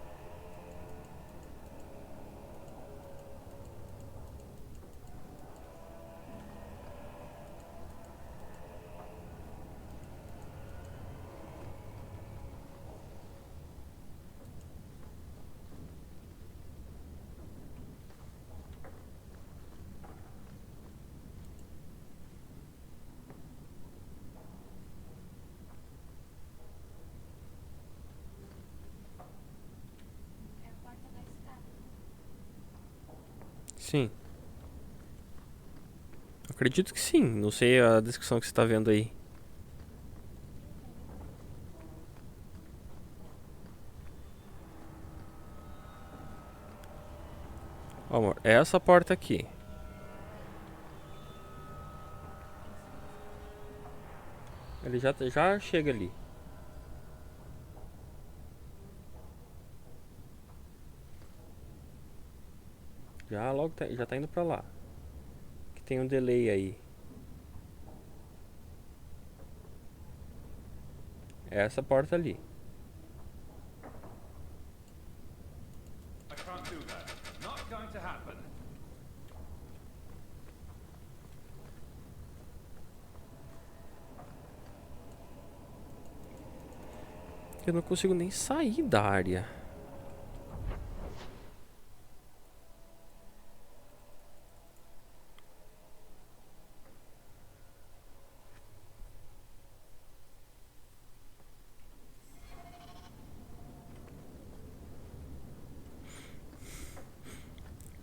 Sim. Acredito que sim. Não sei a descrição que você está vendo aí. Ó, amor, é essa porta aqui. Ele já chega ali. Já tá indo pra lá. Que tem um delay aí. É essa porta ali. I can't do that. Not going to happen. Eu não consigo nem sair da área.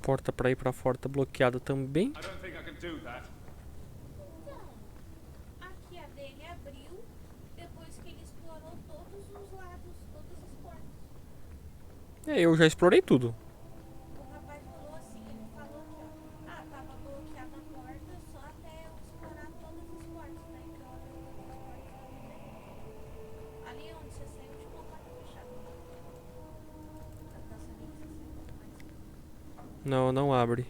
porta pra ir pra fora tá bloqueada também. I don't think I can do that. Aqui a dele abriu depois que ele explorou todos os lados, todas as portas. Eu já explorei tudo. O rapaz falou assim, ele falou aqui, ó. Ah, tava bloqueada a porta só até eu explorar todas as portas. Daí que eu abri todas as portas também. Ali onde você saiu, tinha uma porta fechada. Da salinha que você saiu, mas... Não abre.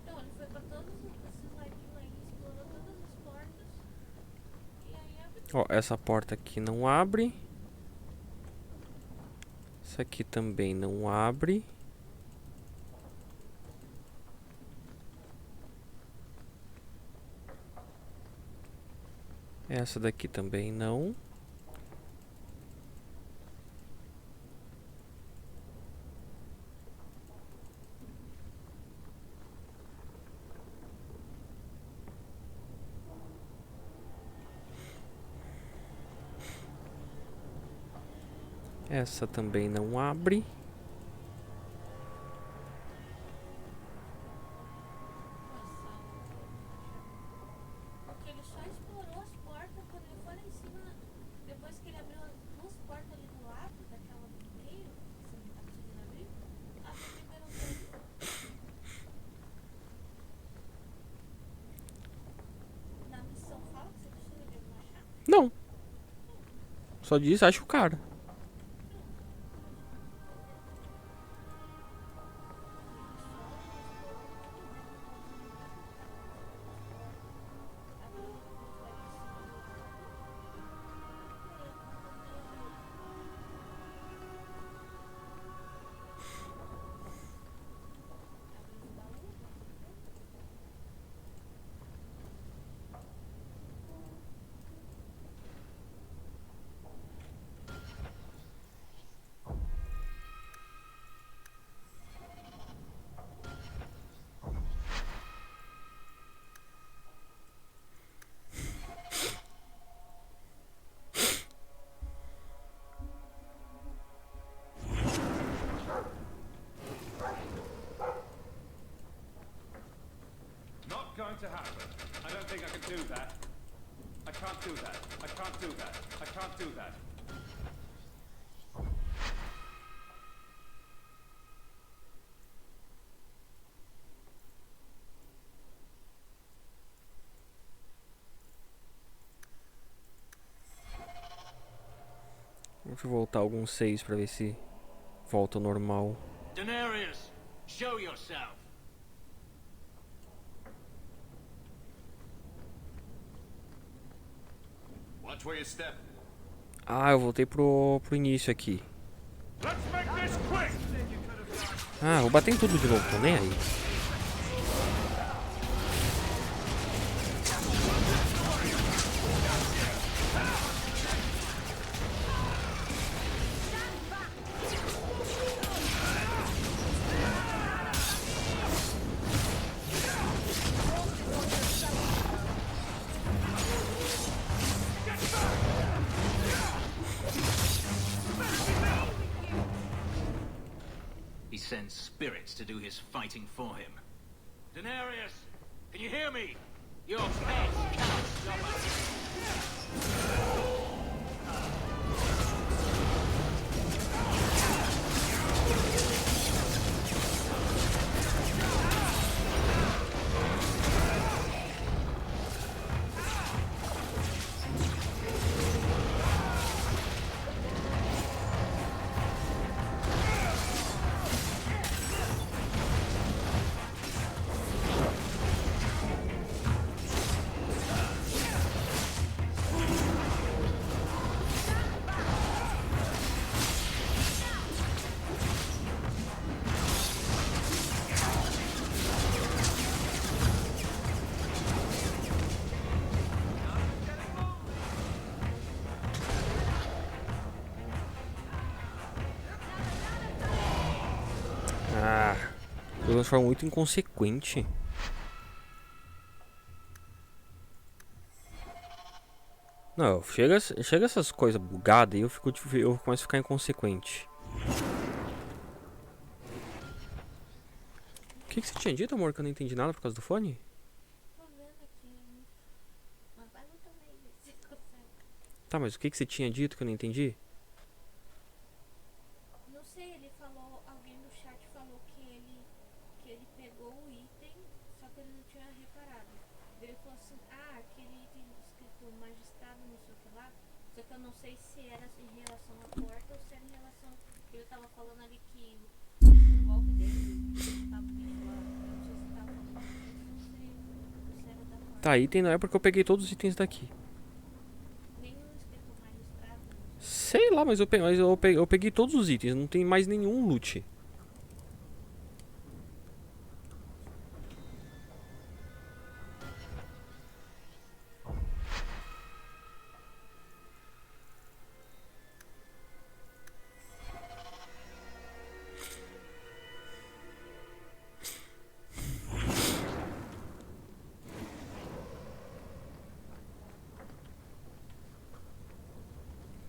Então, ele foi pra todos esses ladinhos aí, explorou todas as portas. E aí abriu. Ó, essa porta aqui não abre. Essa aqui também não abre. Essa daqui também não. Essa também não abre. Porque ele só explorou as portas quando ele foi lá em cima. Depois que ele abriu as duas portas ali do lado, daquela do meio, que você não tá conseguindo abrir, abriu primeiro um tempo. Na missão fala que você precisa de alguma chave? Não. Só diz, acho o cara. Not going to happen. I don't think I can do that. I can't do that. I can't do that. I can't do that. Deixa eu voltar alguns 6 pra ver se volta ao normal. Daenerys, show yourself. Watch where you step. Ah, eu voltei pro início aqui. Let's make this quick. Ah, vou bater em tudo de novo, tô nem aí. He sends spirits to do his fighting for him. Daenerys, can you hear me? Your pets cannot stop us. De uma forma muito inconsequente. Não, chega essas coisas bugadas e eu começo a ficar inconsequente. O que você tinha dito, amor, que eu não entendi nada por causa do fone? Tô vendo aqui. Mas vai no também, vê se consegue. Tá, mas o que você tinha dito que eu não entendi? Não sei, ele falou, alguém do chat falou que ele pegou o item, só que ele não tinha reparado. Ele falou assim, aquele item escrito magistrado, não sei o que lá, só que eu não sei se era em relação à porta ou se era em relação. Ele tava falando ali que o golpe dele, ele tava lá, não sei se tava falando disso ou se era da porta. Tá, item não é porque eu peguei todos os itens daqui. Nenhum escrito magistrado. Sei lá, mas eu peguei todos os itens, não tem mais nenhum loot.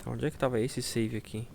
Então, onde é que tava esse save aqui?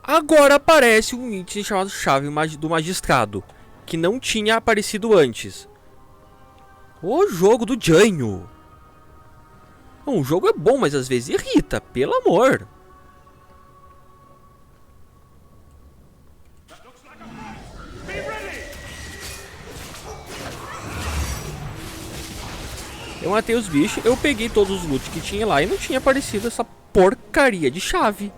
Agora aparece um item chamado chave do magistrado, que não tinha aparecido antes. O jogo do Janho. O jogo é bom, mas às vezes irrita, pelo amor. Eu matei os bichos, eu peguei todos os loot que tinha lá e não tinha aparecido essa porcaria de chave.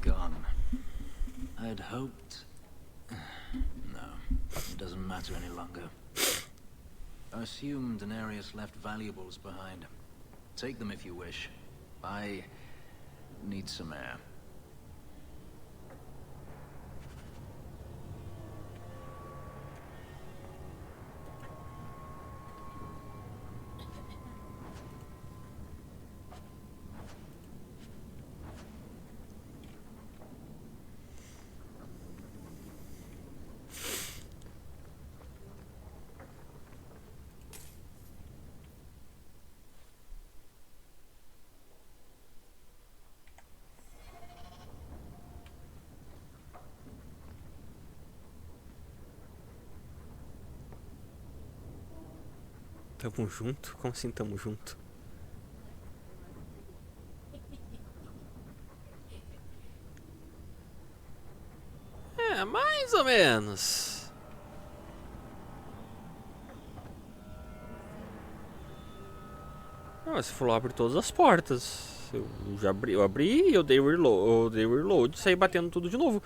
Gone. I'd hoped... No, it doesn't matter any longer. I assume Daenerys left valuables behind. Take them if you wish. I need some air. Tamo junto? Como assim tamo junto? É, mais ou menos. Ah, você falou abre todas as portas. Eu já abri, eu dei reload e saí batendo tudo de novo.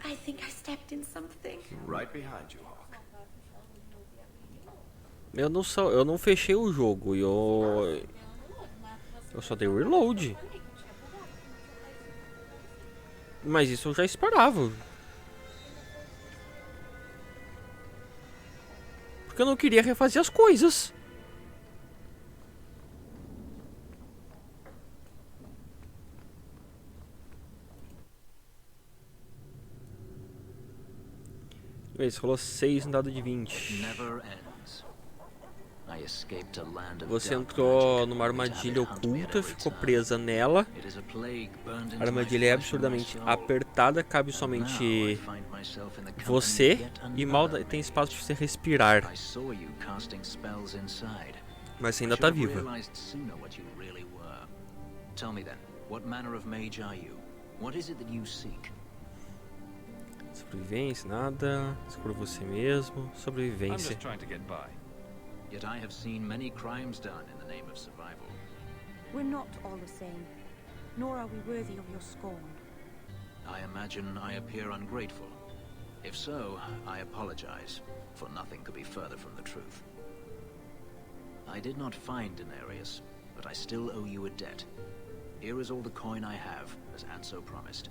I think I stepped in something. Right behind you, Hawk. Eu não fechei o jogo e eu Eu só dei o reload. Mas isso eu já esperava. Porque eu não queria refazer as coisas. Esse rolou 6 no dado de 20. Você entrou numa armadilha oculta, ficou presa nela. A armadilha é absurdamente apertada, cabe somente você e mal tem espaço para você respirar. Mas você ainda está viva. Sobrevivência, nada. Escolha você mesmo. Sobrevivência. Yet I have seen many crimes done in the name of survival. We're not all the same, nor are we worthy of your scorn. I imagine I appear ungrateful. If so, I apologize, for nothing could be further from the truth. I did not find Denarius, but I still owe you a debt. Here is all the coin I have, as Anso promised.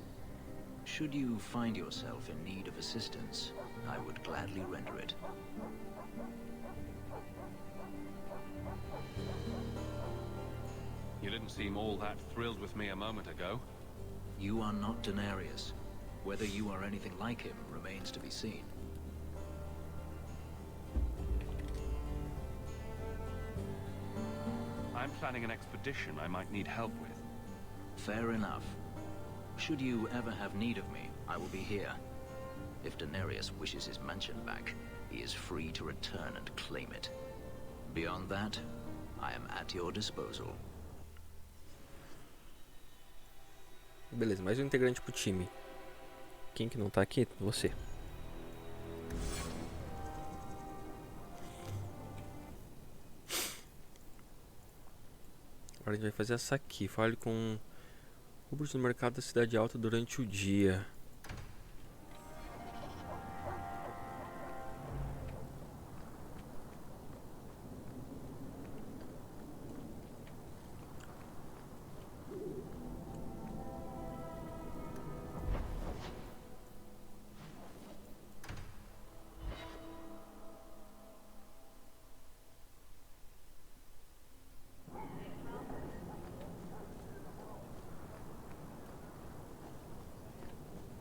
Should you find yourself in need of assistance, I would gladly render it. You didn't seem all that thrilled with me a moment ago. You are not Denarius. Whether you are anything like him remains to be seen. I'm planning an expedition I might need help with. Fair enough. Should you ever have need of me, I will be here. If Denarius wishes his mansion back, he is free to return and claim it. Beyond that, I am at your disposal. Beleza, mais um integrante pro time. Quem que não tá aqui? Você. Agora a gente vai fazer essa aqui. Fale com rubros no mercado da cidade alta durante o dia.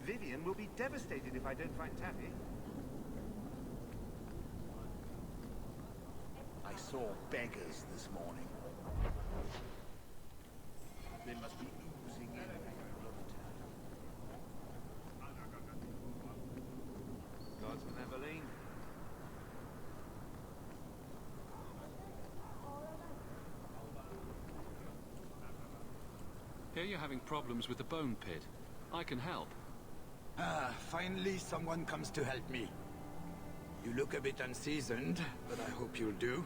Vivian will be devastated if I don't find Taffy. I saw beggars this morning. They must be oozing in from all over town. God's Maybelline. Here you're having problems with the bone pit. I can help. Ah, finally someone comes to help me. You look a bit unseasoned, but I hope you'll do.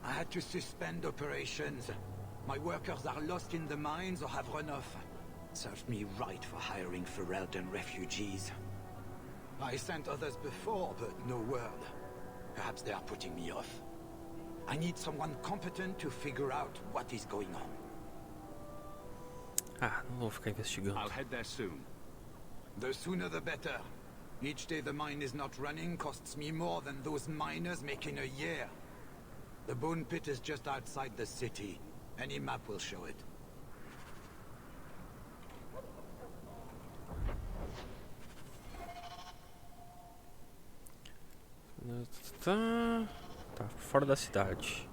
I had to suspend operations. My workers are lost in the mines or have run off. Served me right for hiring Ferelden refugees. I sent others before, but no word. Perhaps they are putting me off. I need someone competent to figure out what is going on. Ah, não vou ficar investigando. I'll head there soon. The sooner the better. Each day the mine is not running costs me more than those miners make in a year. The bone pit is just outside the city. Any map will show it. Tá fora da cidade.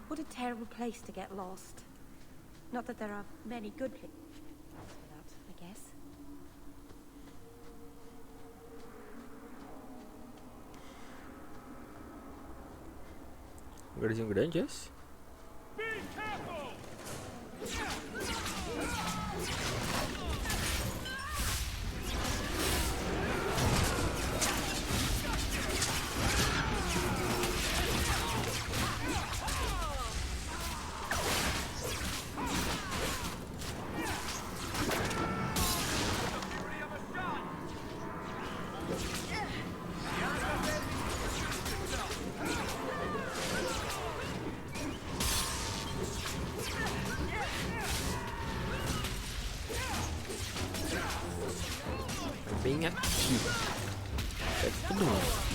What a terrible place to get lost. Not that there are many good places for that, I guess. Lugarzinho grande esse? bem ativa. É todo mundo.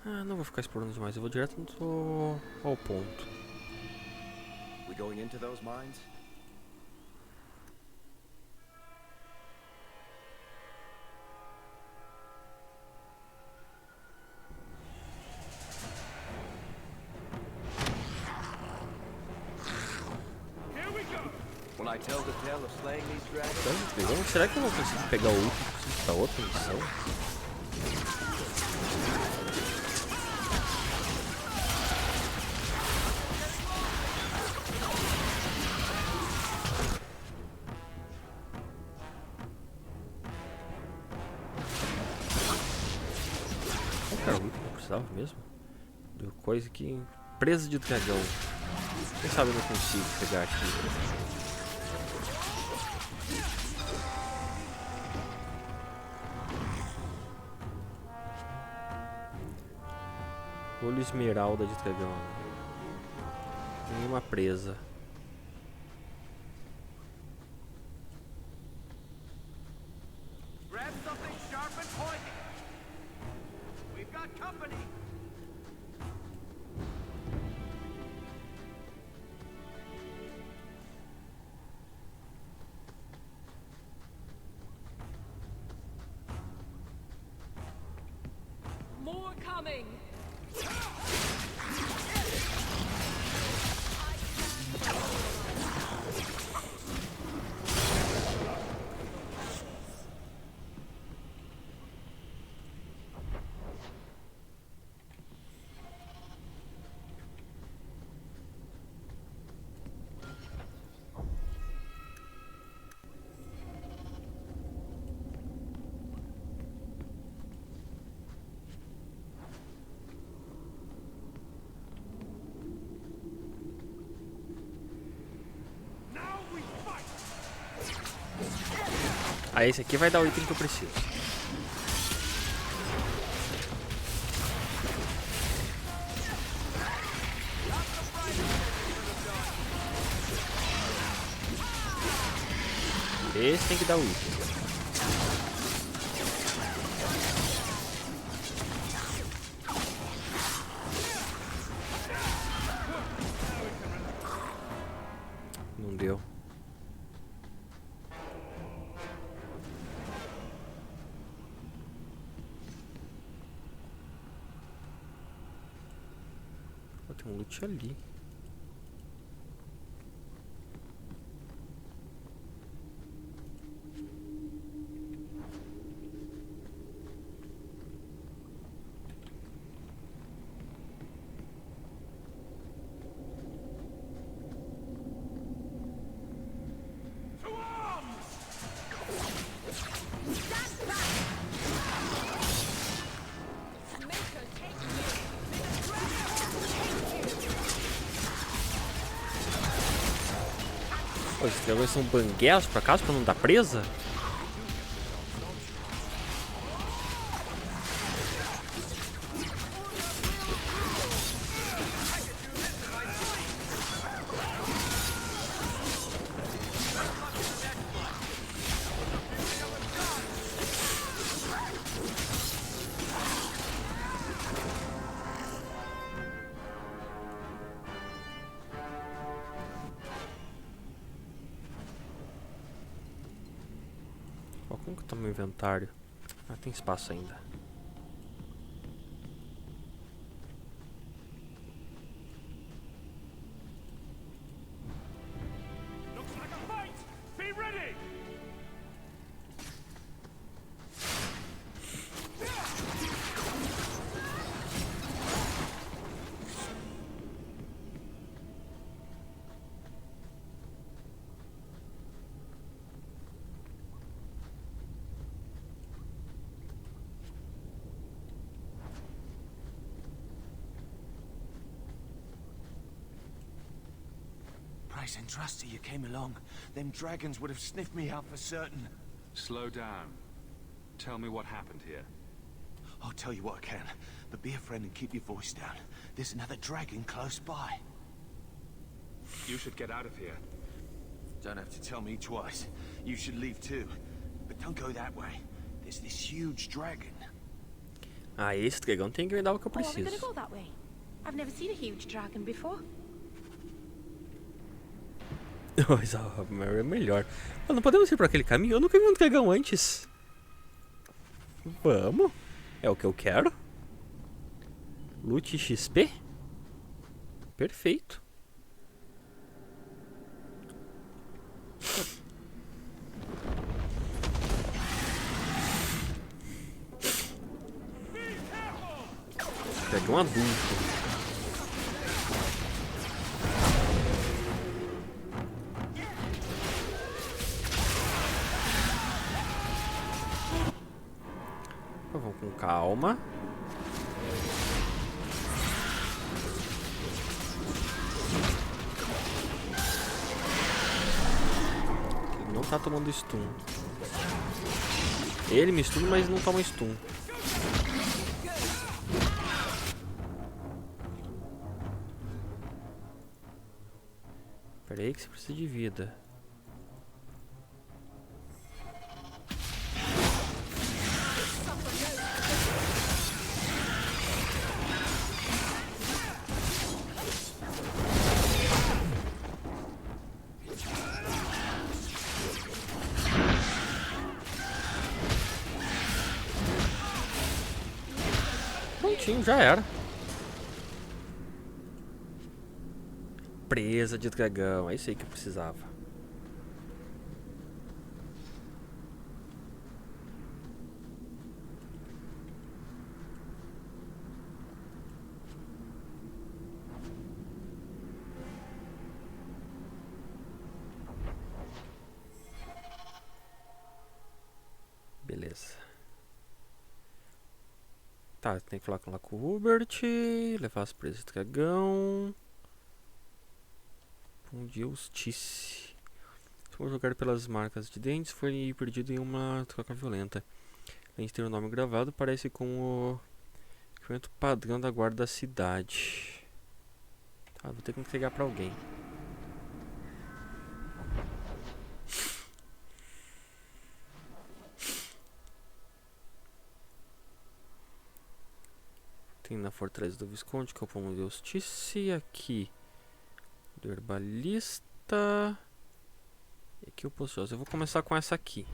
Ah, não vou ficar explorando demais, eu vou direto ao ponto. We going into those mines? When I tell the tale of slaying these dragons. Será que eu não consigo pegar o item pra outra missão? Cara, o item que eu precisava mesmo? Deu coisa aqui. Presa de dragão. Quem sabe eu não consigo pegar aqui. Olho esmeralda de dragão. Nenhuma presa. Grab something sharp and pointy. We've got company. More coming. Ah, esse aqui vai dar o item que eu preciso. Esse tem que dar o item. Não deu. Tem um loot ali. Pô, esses dragões são banguelos por acaso pra não dar presa? Ó, como que tá meu inventário? Ah, tem espaço ainda. Looks like a fight! Be ready! nice and trusty you came along. Them dragons would have sniffed me out for certain. Slow down. Tell me what happened here. I'll tell you what I can, but be a friend and keep your voice down. There's another dragon close by. You should get out of here. Don't have to tell me twice. You should leave too. But don't go that way. There's this huge dragon. Ah, esse dragão tem que me dar o que eu Oh, are we preciso. gonna go that way? I've never seen a huge dragon before. Mas é melhor. Ah, não podemos ir por aquele caminho? Eu nunca vi um dragão antes. Vamos. É o que eu quero. Lute XP. Perfeito. Dragão adulto. Vamos com calma. Ele não tá tomando stun. Ele me stun, mas não toma stun. Pera aí que você precisa de vida. Prontinho, já era. Presa de dragão, é isso aí que eu precisava. Beleza. Tá, tem que falar com o Hubert, levar as presas de dragão. Um de justiça. Se for jogar pelas marcas de dentes, foi perdido em uma troca violenta. Além de ter o nome gravado, parece com o equipamento padrão da guarda da cidade. Tá, vou ter que entregar pra alguém. Tem na Fortaleza do Visconde, que é o Pomo de Justiça. E aqui do herbalista. E aqui o poçoso. Eu vou começar com essa aqui.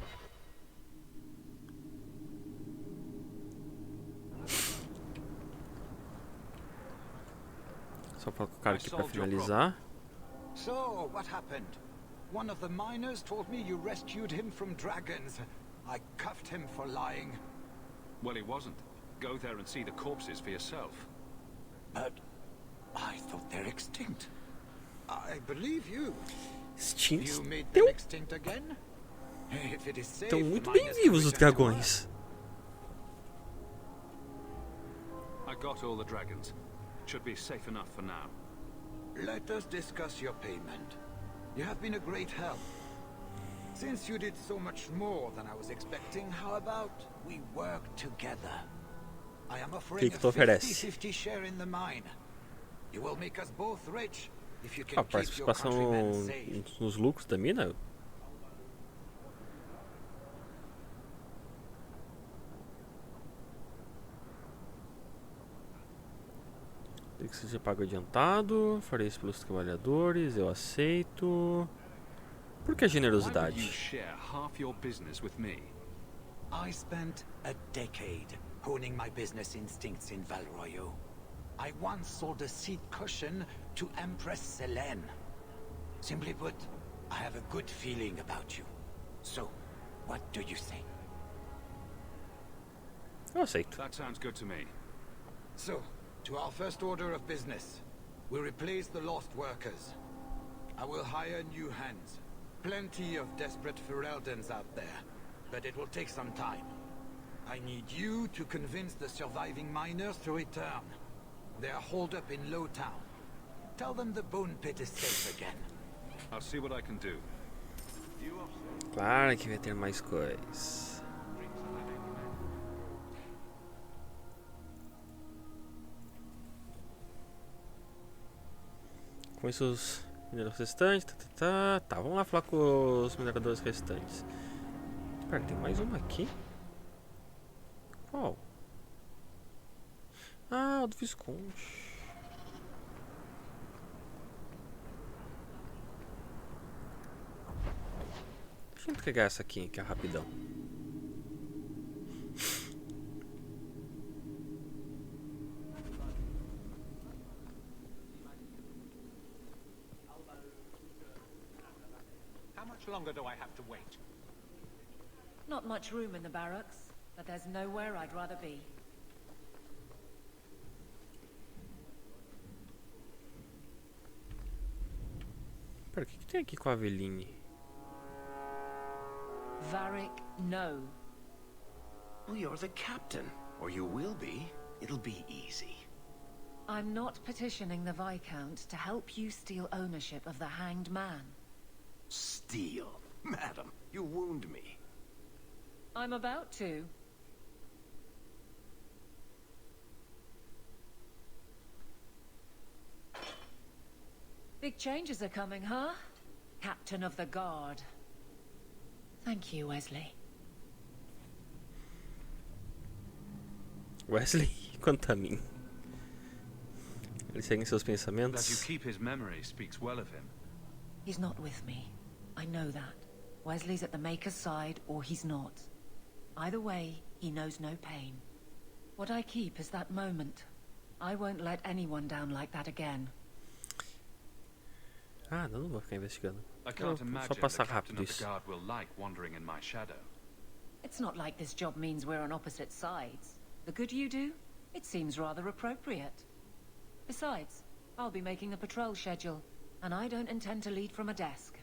Só para colocar aqui para finalizar. So, what happened? One of the miners told me you rescued him from dragons. I cuffed him for lying. Well, he wasn't. Go there and see the corpses for yourself. But I thought they're extinct. I believe you. You made them extinct again? If it is safe, estão muito bem vivos os dragões. I got all the dragons. Should be safe enough for now. Let us discuss your payment. You have been a great help. Since you did so much more than I was expecting, how about we work together? I am offering a 50-50 share in the mine. You will make us both rich if you can A keep your countrymen safe. Nos lucros da mina? Tem que seja pago adiantado. Farei isso pelos trabalhadores. Eu aceito. Por que a generosidade? I spent a decade honing my business instincts in Valroyo. I once sold a seat cushion to Empress Selene. Simply put, I have a good feeling about you. So, what do you say? Eu aceito. That sounds good to me. So, to our first order of business, we replace the lost workers. I will hire new hands. Plenty of desperate Fereldans out there, but it will take some time. I need you to convince the surviving miners to return. They are holed up in Lowtown. Tell them the bone pit is safe again. I'll see what I can do. Claro que vai ter mais coisas. Com isso os mineradores restantes. Tá, vamos lá falar com os mineradores restantes. Pera, tem mais uma aqui? Qual? Ah, o do Visconde. Deixa eu entregar essa aqui, que é rapidão. How much longer do I have to wait? Not much room in the barracks, but there's nowhere I'd rather be. Pera, o que tem aqui com a Aveline? Varric, no. Well, you're the captain. Or you will be. It'll be easy. I'm not petitioning the Viscount to help you steal ownership of the Hanged Man. Steal? Madam, you wound me. I'm about to. Big changes are coming, huh? Captain of the Guard. Thank you, Wesley. Wesley, quanto a mim. Ele segue em seus That you pensamentos. keep his memory speaks well of him. He's not with me. I know that. Wesley's at the Maker's side, or he's not. Either way, he knows no pain. What I keep is that moment. I won't let anyone down like that again. Ah, não vou ficar investigando. I can't Só imagine the passar captain rápido of the isso. guard will like wandering in my shadow. It's not like this job means we're on opposite sides. The good you do, it seems rather appropriate. Besides, I'll be making a patrol schedule, and I don't intend to lead from a desk.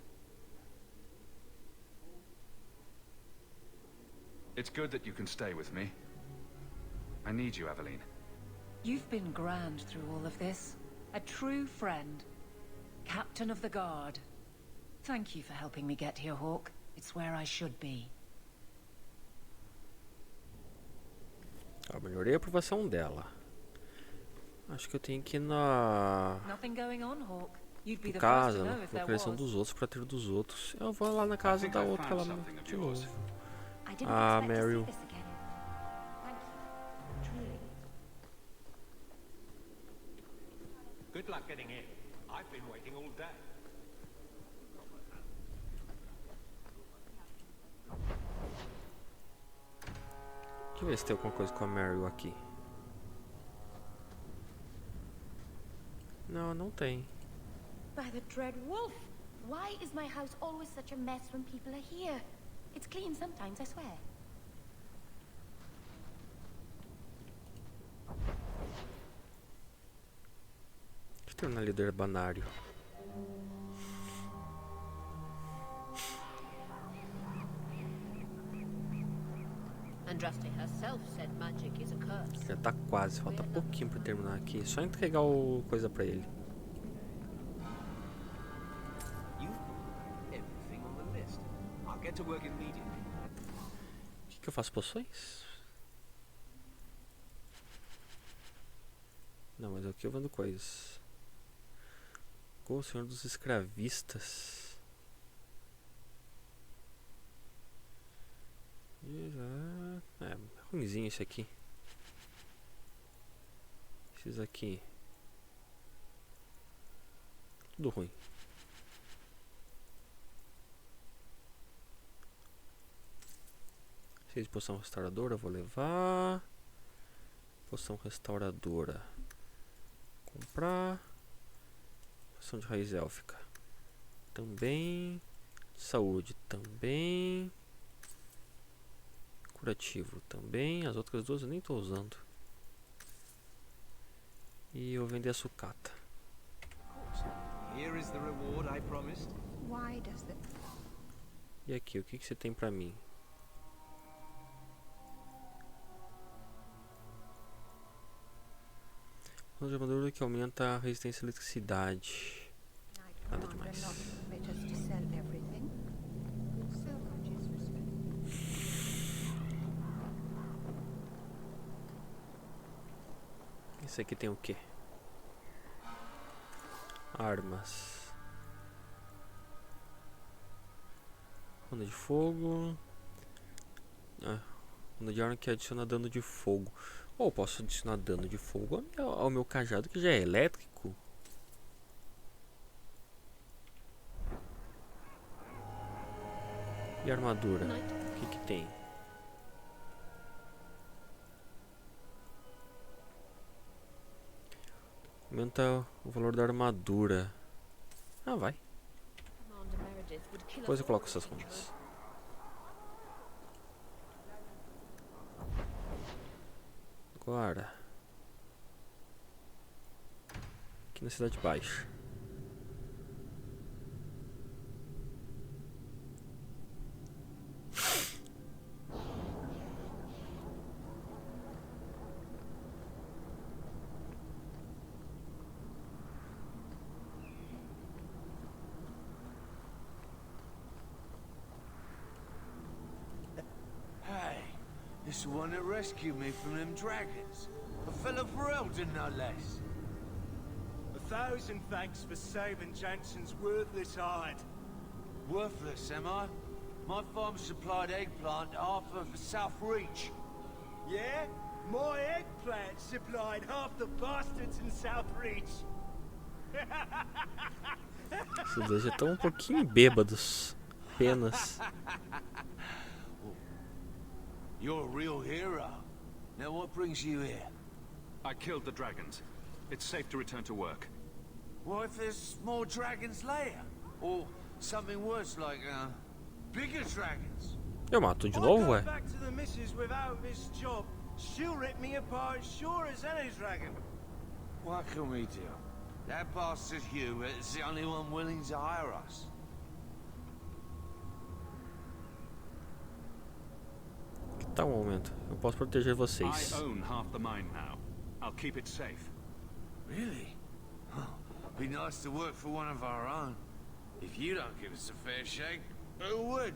It's good that you can stay with me. I need you, Aveline. You've been grand through all of this. A true friend. Captain of the Guard. Thank you for helping me get here, Hawk. It's where I should be. Ah, melhorei a aprovação dela. Acho que eu tenho que ir na Nothing going on, Hawk. You'd be the first casa, to na know if there criação was. dos outros, pra ter dos outros. Eu vou lá na casa da outra lá de novo. I didn't Ah, expect to Meryl. see this again. Thank you. Truly. Good luck getting in. I've been waiting all day. Deixa eu ver se tem alguma coisa com a Meryl aqui. Não, não tem. By the dread wolf! Why is my house always such a mess when people are here? It's clean sometimes, I swear. Deixa eu terminar ali do herbanário. Andraste herself said magic is a curse. Já tá quase, falta pouquinho pra terminar aqui. Só entregar o coisa pra ele. Everything on the list. I'll get to work immediately. O que eu faço? Poções? Não, mas aqui eu vendo coisas. O Senhor dos Escravistas. É ruimzinho esse aqui. Esses aqui. Tudo ruim. Cheio de poção restauradora, vou levar. Poção restauradora. Comprar. Poção de raiz élfica. Também. Saúde também. Curativo também. As outras duas eu nem estou usando. E eu vender a sucata. Here is the reward I promised. Why does the... E aqui, o que você tem pra mim? Um de armadura que aumenta a resistência à eletricidade. Nada demais. Esse aqui tem o quê? Armas. Onda de fogo. Onda de arma que adiciona dano de fogo. Ou posso adicionar dano de fogo ao meu cajado que já é elétrico. E armadura? O que que tem? Aumenta o valor da armadura. Ah, vai. Depois eu coloco essas runas. Agora. Aqui na Cidade Baixa. It's the one that rescued me from them dragons. A fellow for Eldon, no less. 1,000 thanks for saving Jensen's worthless hide. Worthless, am I? My farm supplied eggplant to Arthur for South Reach. Yeah? My eggplant supplied half the bastards in South Reach. Esses dois já estão um pouquinho bêbados. Apenas. You're a real hero. Now what brings you here? I killed the dragons. It's safe to return to work. What if there's more dragons later? Or something worse like, bigger dragons? Eu mato de novo, ué. Back to the missus without this job. She'll rip me apart sure as any dragon. What can we do? That bastard Hugh is the only one willing to hire us. Tá um momento. Eu posso proteger vocês. I own half the mine now. I'll keep it safe. Really? Oh, be nice to work for one of our own. If you don't give us a fair shake, who would?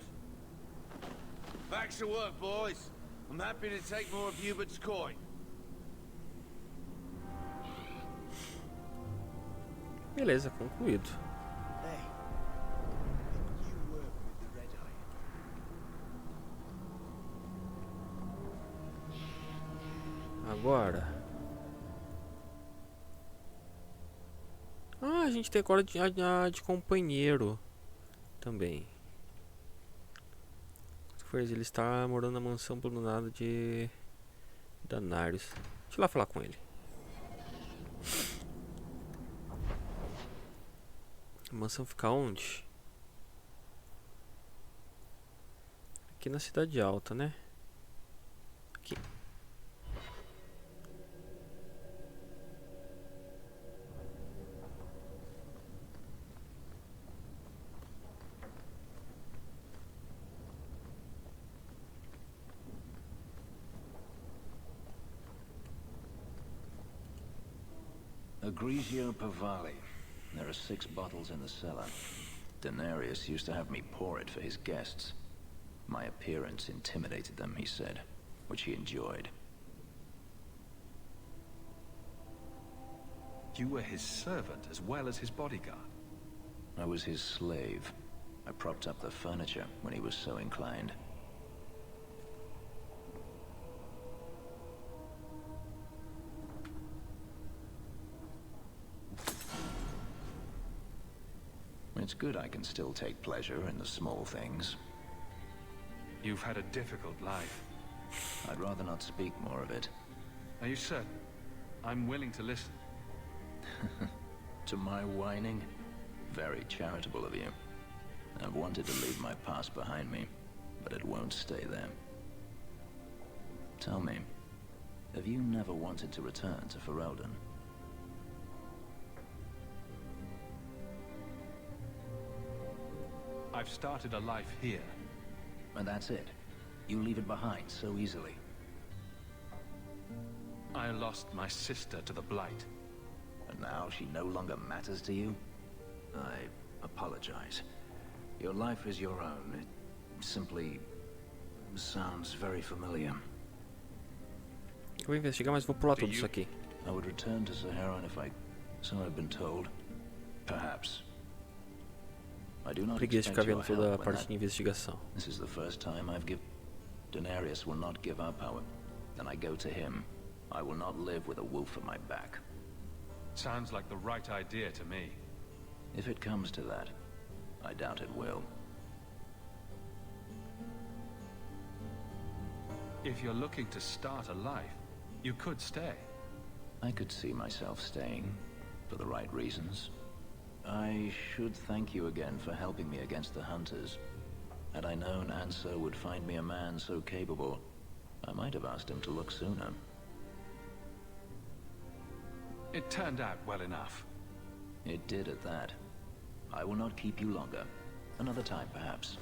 Back to work, boys. I'm happy to take more of Hubert's coin. Beleza, concluído. Agora. Ah, a gente tem agora de companheiro também. Ele está morando na mansão abandonada de Danários. Deixa eu lá falar com ele. A mansão fica onde? Aqui na Cidade Alta, né? Aqui. Grigio Pavali. There are 6 bottles in the cellar. Denarius used to have me pour it for his guests. My appearance intimidated them, he said, which he enjoyed. You were his servant as well as his bodyguard? I was his slave. I propped up the furniture when he was so inclined. It's good I can still take pleasure in the small things. You've had a difficult life. I'd rather not speak more of it. Are you certain? I'm willing to listen. To my whining? Very charitable of you. I've wanted to leave my past behind me, but it won't stay there. Tell me, have you never wanted to return to Ferelden? I've started a life here. And that's it? You leave it behind so easily? I lost my sister to the Blight. And now she no longer matters to you? I apologize. Your life is your own. It simply sounds very familiar. Eu vou investigar, mas vou pular tudo isso aqui. I would return to Saharan if I... So I've been told. Perhaps. I do not Preguiça de ficar expect your vendo toda a help when parte de investigação. This is the first time I've given... Daenerys will not give up, however. Then I go to him. I will not live with a wolf at my back. Sounds like the right idea to me. If it comes to that, I doubt it will. If you're looking to start a life, you could stay. I could see myself staying, for the right reasons. I should thank you again for helping me against the Hunters. Had I known Ansel would find me a man so capable, I might have asked him to look sooner. It turned out well enough. It did at that. I will not keep you longer. Another time, perhaps.